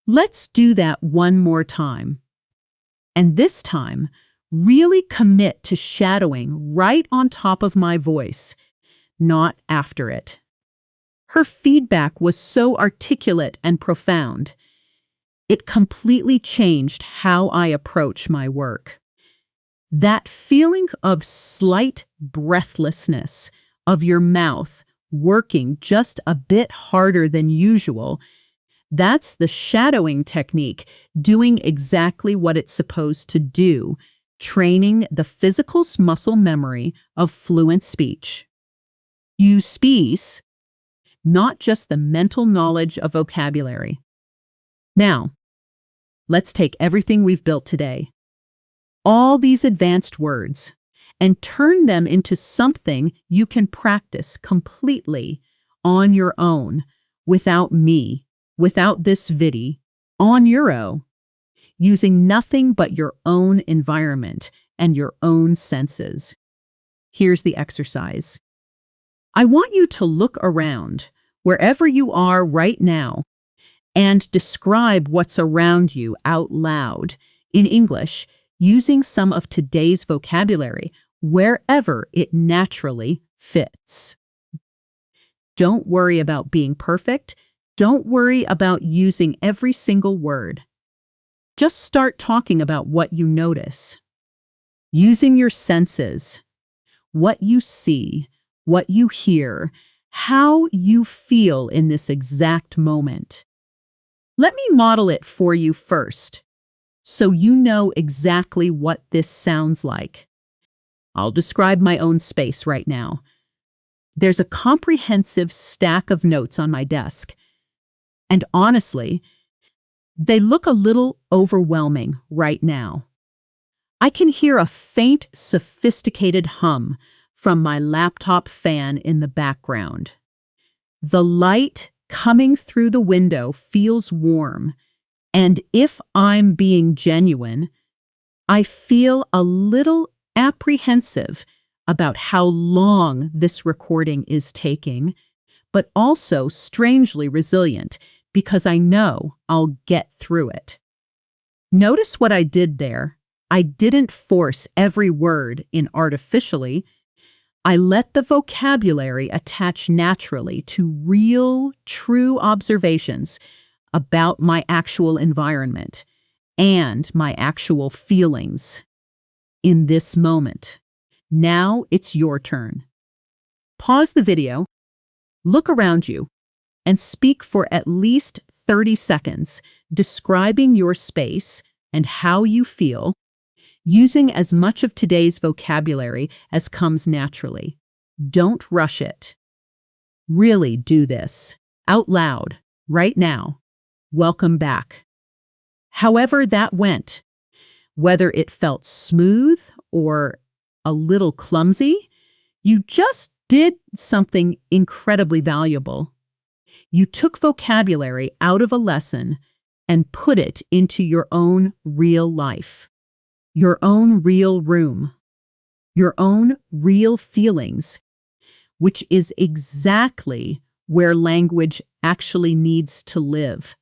Let's do that one more time. And this time, really commit to shadowing right on top of my voice, not after it. Her feedback was so articulate and profound, it completely changed how I approach my work. That feeling of slight breathlessness of your mouth working just a bit harder than usual, that's the shadowing technique doing exactly what it's supposed to do, training the physical muscle memory of fluent speech. Use speech, not just the mental knowledge of vocabulary. Now, let's take everything we've built today, all these advanced words, and turn them into something you can practice completely on your own, without me, without this video, on your own, using nothing but your own environment and your own senses. Here's the exercise. I want you to look around, wherever you are right now, and describe what's around you out loud in English using some of today's vocabulary wherever it naturally fits. Don't worry about being perfect. Don't worry about using every single word. Just start talking about what you notice. Using your senses, what you see, what you hear, how you feel in this exact moment. Let me model it for you first, so you know exactly what this sounds like. I'll describe my own space right now. There's a comprehensive stack of notes on my desk, and honestly, they look a little overwhelming right now. I can hear a faint, sophisticated hum from my laptop fan in the background. The light coming through the window feels warm, and if I'm being genuine, I feel a little apprehensive about how long this recording is taking, but also strangely resilient because I know I'll get through it. Notice what I did there. I didn't force every word in artificially. I let the vocabulary attach naturally to real, true observations about my actual environment and my actual feelings in this moment. Now it's your turn. Pause the video, look around you, and speak for at least 30 seconds, describing your space and how you feel, using as much of today's vocabulary as comes naturally. Don't rush it. Really do this out loud right now. Welcome back. However that went, whether it felt smooth or a little clumsy, you just did something incredibly valuable. You took vocabulary out of a lesson and put it into your own real life, your own real room, your own real feelings, which is exactly where language actually needs to live,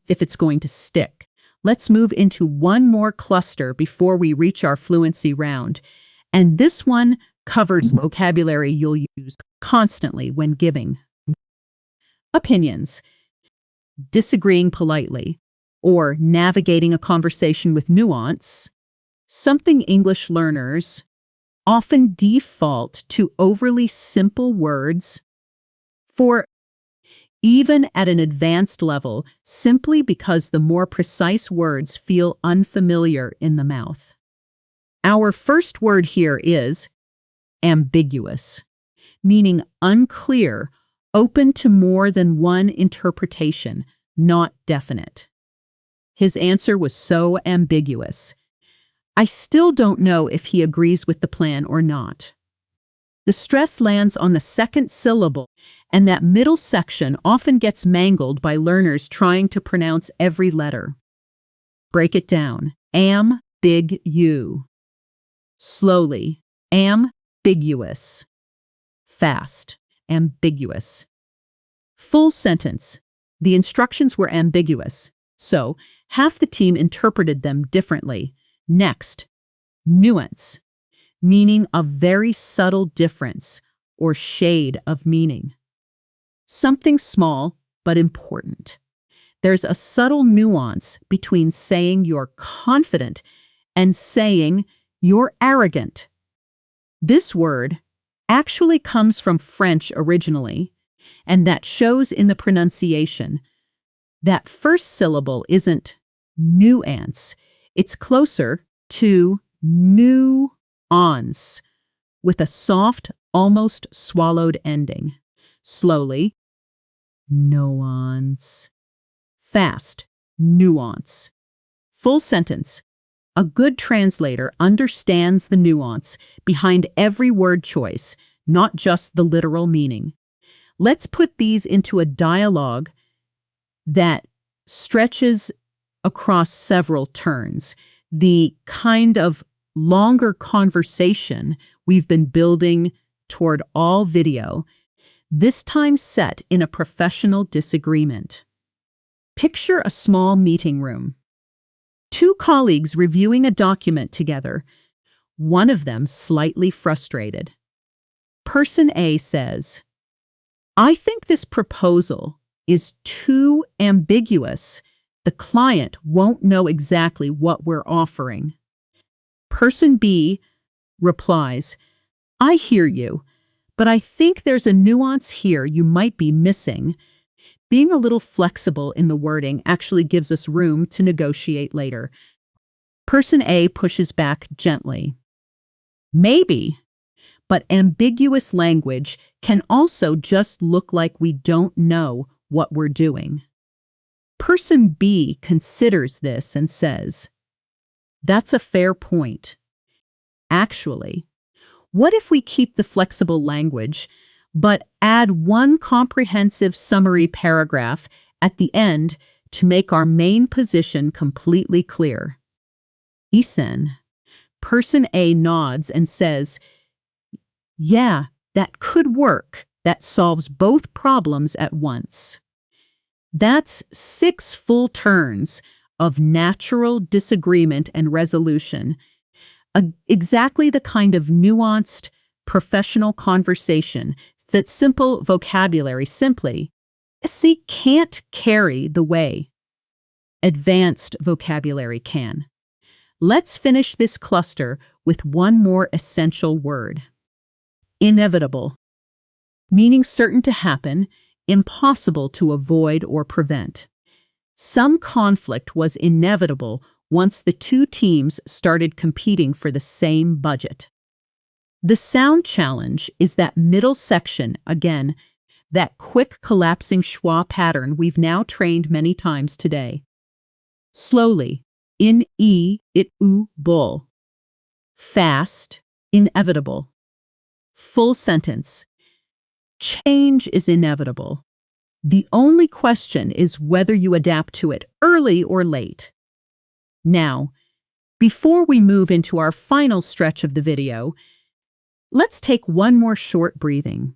if it's going to stick. Let's move into one more cluster before we reach our fluency round. And this one covers vocabulary you'll use constantly when giving opinions, disagreeing politely, or navigating a conversation with nuance, something English learners often default to overly simple words for even at an advanced level, simply because the more precise words feel unfamiliar in the mouth. Our first word here is ambiguous, meaning unclear, open to more than one interpretation, not definite. His answer was so ambiguous. I still don't know if he agrees with the plan or not. The stress lands on the second syllable, and that middle section often gets mangled by learners trying to pronounce every letter. Break it down. Am-big-you. Slowly. Ambiguous. Fast. Ambiguous. Full sentence. The instructions were ambiguous, so half the team interpreted them differently. Next. Nuance, meaning a very subtle difference or shade of meaning. Something small but important. There's a subtle nuance between saying you're confident and saying you're arrogant. This word actually comes from French originally, and that shows in the pronunciation. That first syllable isn't nuance, it's closer to nuance, with a soft, almost swallowed ending. Slowly, nuance. Fast, nuance. Full sentence. A good translator understands the nuance behind every word choice, not just the literal meaning. Let's put these into a dialogue that stretches across several turns, the kind of longer conversation we've been building toward all video, this time set in a professional disagreement. Picture a small meeting room. Two colleagues reviewing a document together, one of them slightly frustrated. Person A says, "I think this proposal is too ambiguous. The client won't know exactly what we're offering." Person B replies, "I hear you, but I think there's a nuance here you might be missing." Being a little flexible in the wording actually gives us room to negotiate later. Person A pushes back gently. "Maybe, but ambiguous language can also just look like we don't know what we're doing." Person B considers this and says, "That's a fair point. Actually, what if we keep the flexible language, but add one comprehensive summary paragraph at the end to make our main position completely clear?" Isen. Person A nods and says, "Yeah, that could work. That solves both problems at once." That's 6 full turns of natural disagreement and resolution, exactly the kind of nuanced, professional conversation that simple vocabulary simply can't carry the way advanced vocabulary can. Let's finish this cluster with one more essential word. Inevitable, meaning certain to happen, impossible to avoid or prevent. Some conflict was inevitable once the two teams started competing for the same budget. The sound challenge is that middle section, again, that quick collapsing schwa pattern we've now trained many times today. Slowly, in e, it u, bull. Fast, inevitable. Full sentence. Change is inevitable. The only question is whether you adapt to it early or late. Now, before we move into our final stretch of the video, let's take one more short breathing.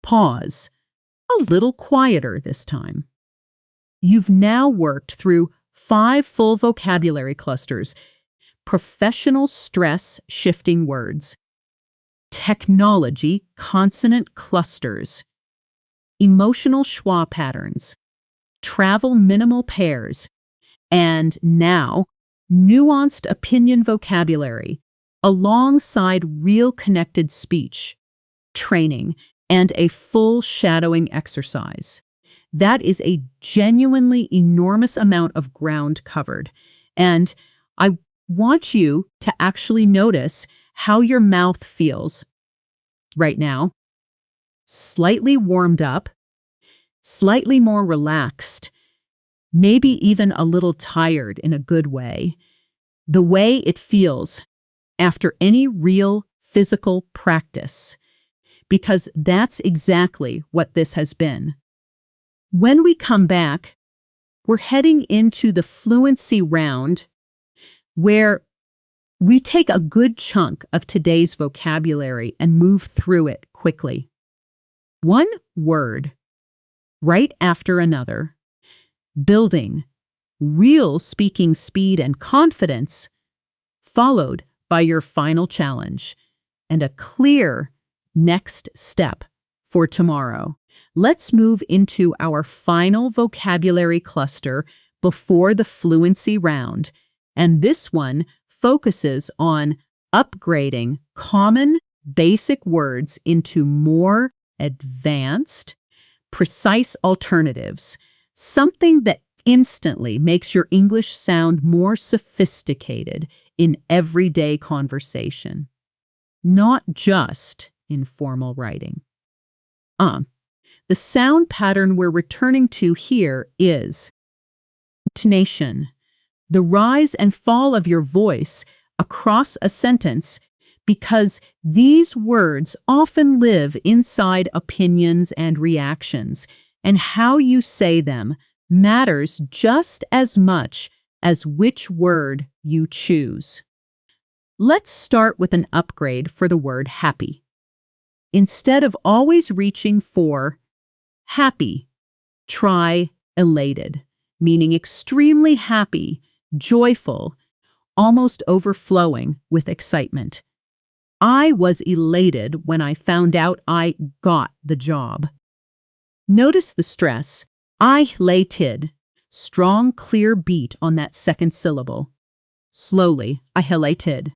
Pause. A little quieter this time. You've now worked through 5 full vocabulary clusters, professional stress shifting words, technology consonant clusters, emotional schwa patterns, travel minimal pairs, And now, nuanced opinion vocabulary alongside real connected speech, training, and a full shadowing exercise. That is a genuinely enormous amount of ground covered. And I want you to actually notice how your mouth feels right now. Slightly warmed up, slightly more relaxed, maybe even a little tired in a good way. The way it feels after any real physical practice, because that's exactly what this has been. When we come back, we're heading into the fluency round where we take a good chunk of today's vocabulary and move through it quickly. One word right after another, building real speaking speed and confidence, followed by your final challenge and a clear next step for tomorrow. Let's move into our final vocabulary cluster before the fluency round, and this one focuses on upgrading common basic words into more advanced, precise alternatives, something that instantly makes your English sound more sophisticated in everyday conversation, not just in formal writing. The sound pattern we're returning to here is intonation, the rise and fall of your voice across a sentence, because these words often live inside opinions and reactions, and how you say them matters just as much as which word you choose. Let's start with an upgrade for the word happy. Instead of always reaching for happy, try elated, meaning extremely happy, joyful, almost overflowing with excitement. I was elated when I found out I got the job. Notice the stress. I elated. Strong, clear beat on that second syllable. Slowly, I elated.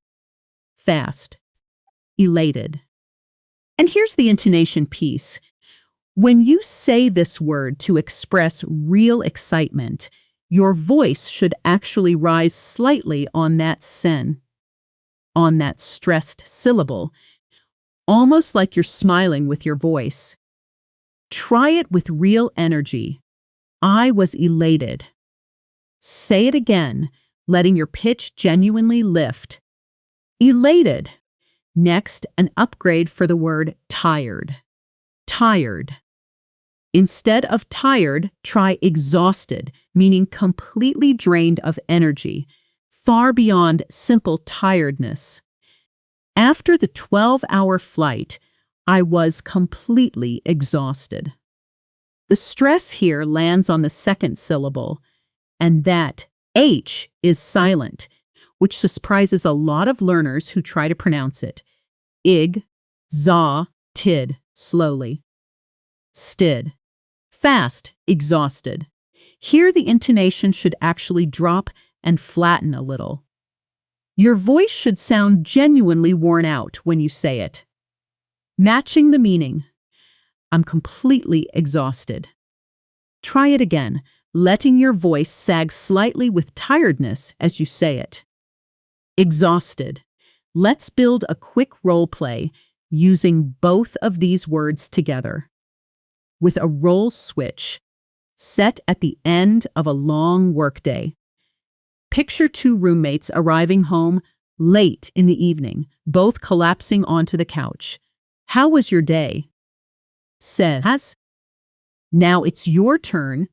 Fast, elated. And here's the intonation piece. When you say this word to express real excitement, your voice should actually rise slightly on that sen, on that stressed syllable, almost like you're smiling with your voice. Try it with real energy. I was elated. Say it again, letting your pitch genuinely lift. Elated. Next, an upgrade for the word tired. Tired. Instead of tired, try exhausted, meaning completely drained of energy, far beyond simple tiredness. After the 12-hour flight, I was completely exhausted. The stress here lands on the second syllable, and that H is silent, which surprises a lot of learners who try to pronounce it. Ig, za, tid, slowly. Stid. Fast, exhausted. Here the intonation should actually drop and flatten a little. Your voice should sound genuinely worn out when you say it. Matching the meaning. I'm completely exhausted. Try it again, letting your voice sag slightly with tiredness as you say it. Exhausted. Let's build a quick role play using both of these words together. With a role switch set at the end of a long workday. Picture two roommates arriving home late in the evening, both collapsing onto the couch. How was your day? Says. Now it's your turn.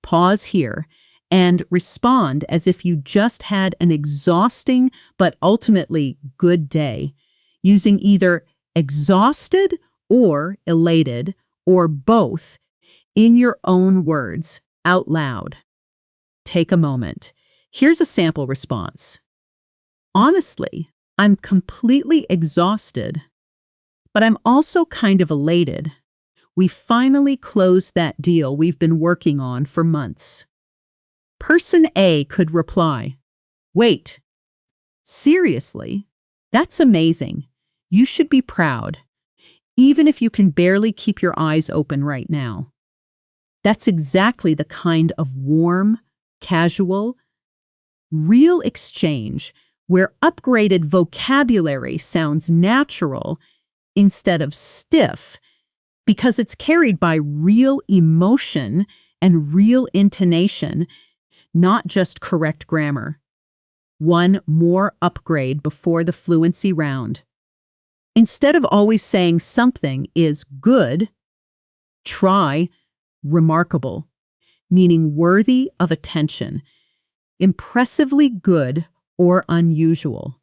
Pause here and respond as if you just had an exhausting but ultimately good day, using either exhausted or elated or both in your own words out loud. Take a moment. Here's a sample response. Honestly, I'm completely exhausted, but I'm also kind of elated. We finally closed that deal we've been working on for months. Person A could reply, "Wait, seriously? That's amazing. You should be proud, even if you can barely keep your eyes open right now." That's exactly the kind of warm, casual, real exchange where upgraded vocabulary sounds natural instead of stiff because it's carried by real emotion and real intonation, not just correct grammar. One more upgrade before the fluency round. Instead of always saying something is good, try remarkable, meaning worthy of attention, impressively good or unusual.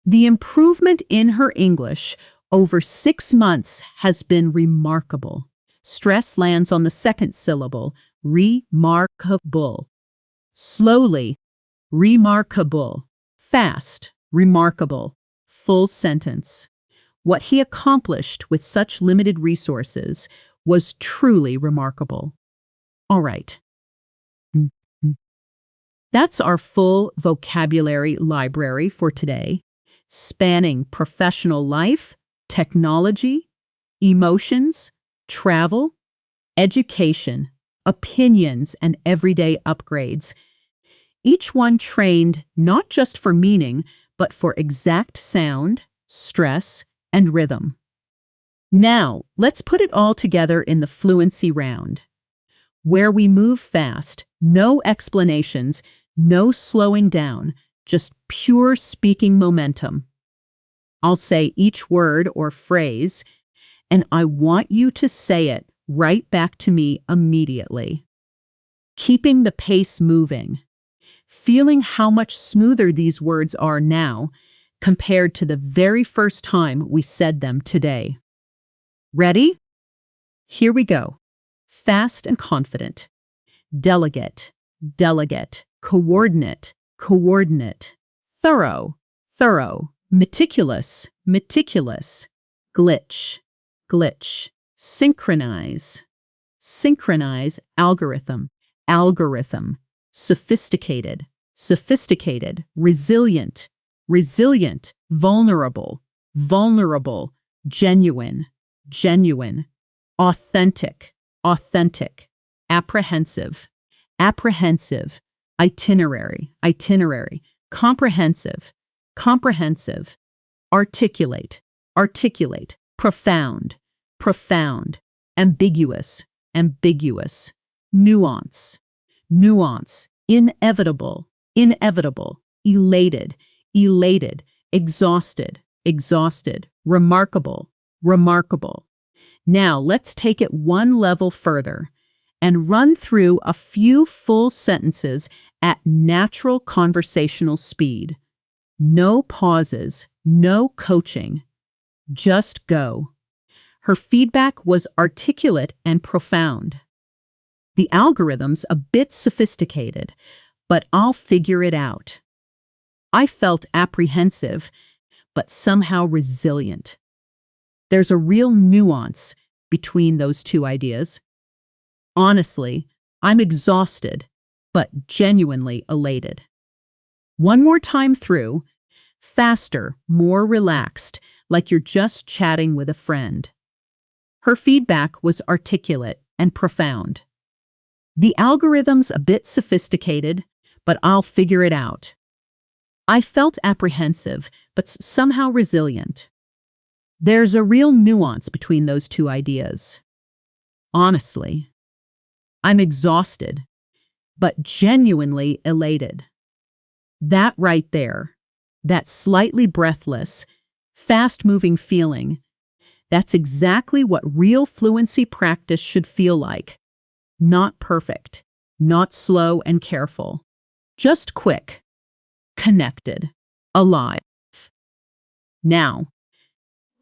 The improvement in her English over 6 months has been remarkable. Stress lands on the second syllable, remarkable. Slowly, remarkable. Fast, remarkable. Full sentence. What he accomplished with such limited resources was truly remarkable. All right. That's our full vocabulary library for today, spanning professional life, technology, emotions, travel, education, opinions, and everyday upgrades. Each one trained not just for meaning, but for exact sound, stress, and rhythm. Now, let's put it all together in the fluency round, where we move fast, no explanations, no slowing down, just pure speaking momentum. I'll say each word or phrase, and I want you to say it right back to me immediately. Keeping the pace moving, feeling how much smoother these words are now compared to the very first time we said them today. Ready? Here we go. Fast and confident. Delegate, delegate. Coordinate, coordinate. Thorough, thorough. Meticulous, meticulous. Glitch, glitch. Synchronize, synchronize. Algorithm, algorithm. Sophisticated, sophisticated. Resilient, resilient. Vulnerable, vulnerable. Genuine, genuine. Authentic, authentic. Apprehensive, apprehensive. Itinerary, itinerary. Comprehensive, comprehensive. Articulate, articulate. Profound, profound. Ambiguous, ambiguous. Nuance, nuance. Inevitable, inevitable. Elated, elated. Exhausted, exhausted. Remarkable, remarkable. Now let's take it one level further and run through a few full sentences at natural conversational speed. No pauses, no coaching. Just go. Her feedback was articulate and profound. The algorithm's a bit sophisticated, but I'll figure it out. I felt apprehensive, but somehow resilient. There's a real nuance between those two ideas. Honestly, I'm exhausted, but genuinely elated. One more time through, faster, more relaxed, like you're just chatting with a friend. Her feedback was articulate and profound. The algorithm's a bit sophisticated, but I'll figure it out. I felt apprehensive, but somehow resilient. There's a real nuance between those two ideas. Honestly, I'm exhausted, but genuinely elated. That right there, that slightly breathless, fast-moving feeling, that's exactly what real fluency practice should feel like. Not perfect, not slow and careful, just quick, connected, alive. Now,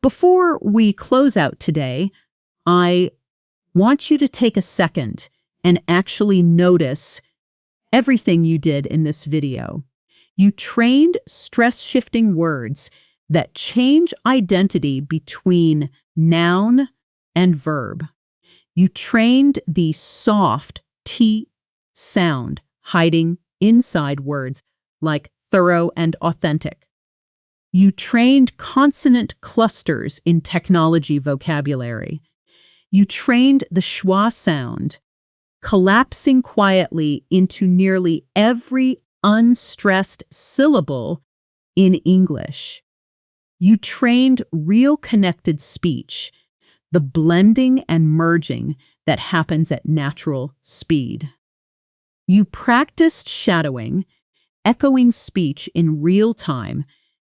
before we close out today, I want you to take a second and actually notice everything you did in this video. You trained stress-shifting words that change identity between noun and verb. You trained the soft T sound, hiding inside words like thorough and authentic. You trained consonant clusters in technology vocabulary. You trained the schwa sound, collapsing quietly into nearly every unstressed syllable in English. You trained real connected speech, the blending and merging that happens at natural speed. You practiced shadowing, echoing speech in real time,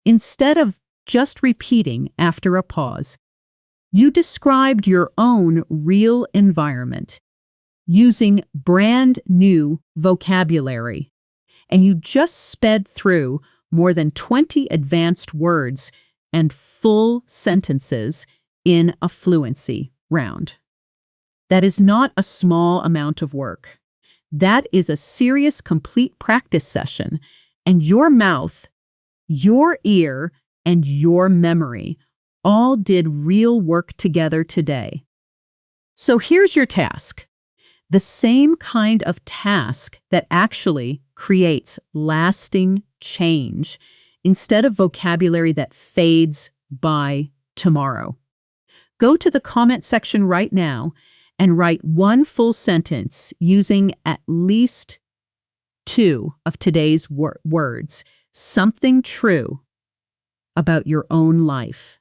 instead of just repeating after a pause. You described your own real environment using brand new vocabulary, and you just sped through more than 20 advanced words and full sentences in a fluency round. That is not a small amount of work. That is a serious, complete practice session, and your mouth, your ear, and your memory all did real work together today. So here's your task. The same kind of task that actually creates lasting change instead of vocabulary that fades by tomorrow. Go to the comment section right now and write one full sentence using at least 2 of today's words, something true about your own life.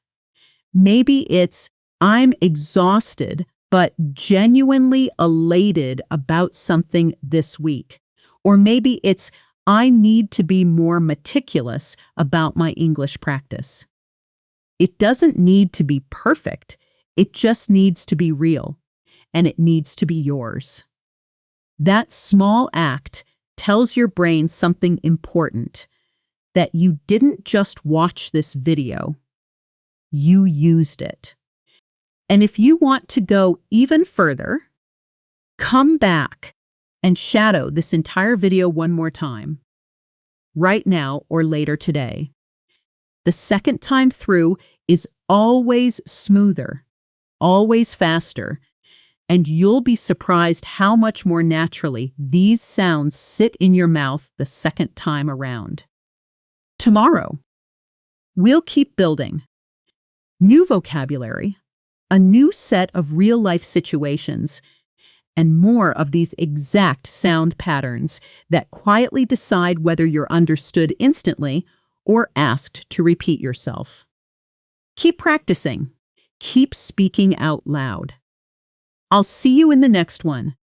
Maybe it's, I'm exhausted but genuinely elated about something this week. Or maybe it's, I need to be more meticulous about my English practice. It doesn't need to be perfect. It just needs to be real, and it needs to be yours. That small act tells your brain something important, that you didn't just watch this video, you used it. And if you want to go even further, come back and shadow this entire video one more time, right now or later today. The second time through is always smoother, always faster, and you'll be surprised how much more naturally these sounds sit in your mouth the second time around. Tomorrow, we'll keep building new vocabulary, a new set of real-life situations, and more of these exact sound patterns that quietly decide whether you're understood instantly or asked to repeat yourself. Keep practicing. Keep speaking out loud. I'll see you in the next one.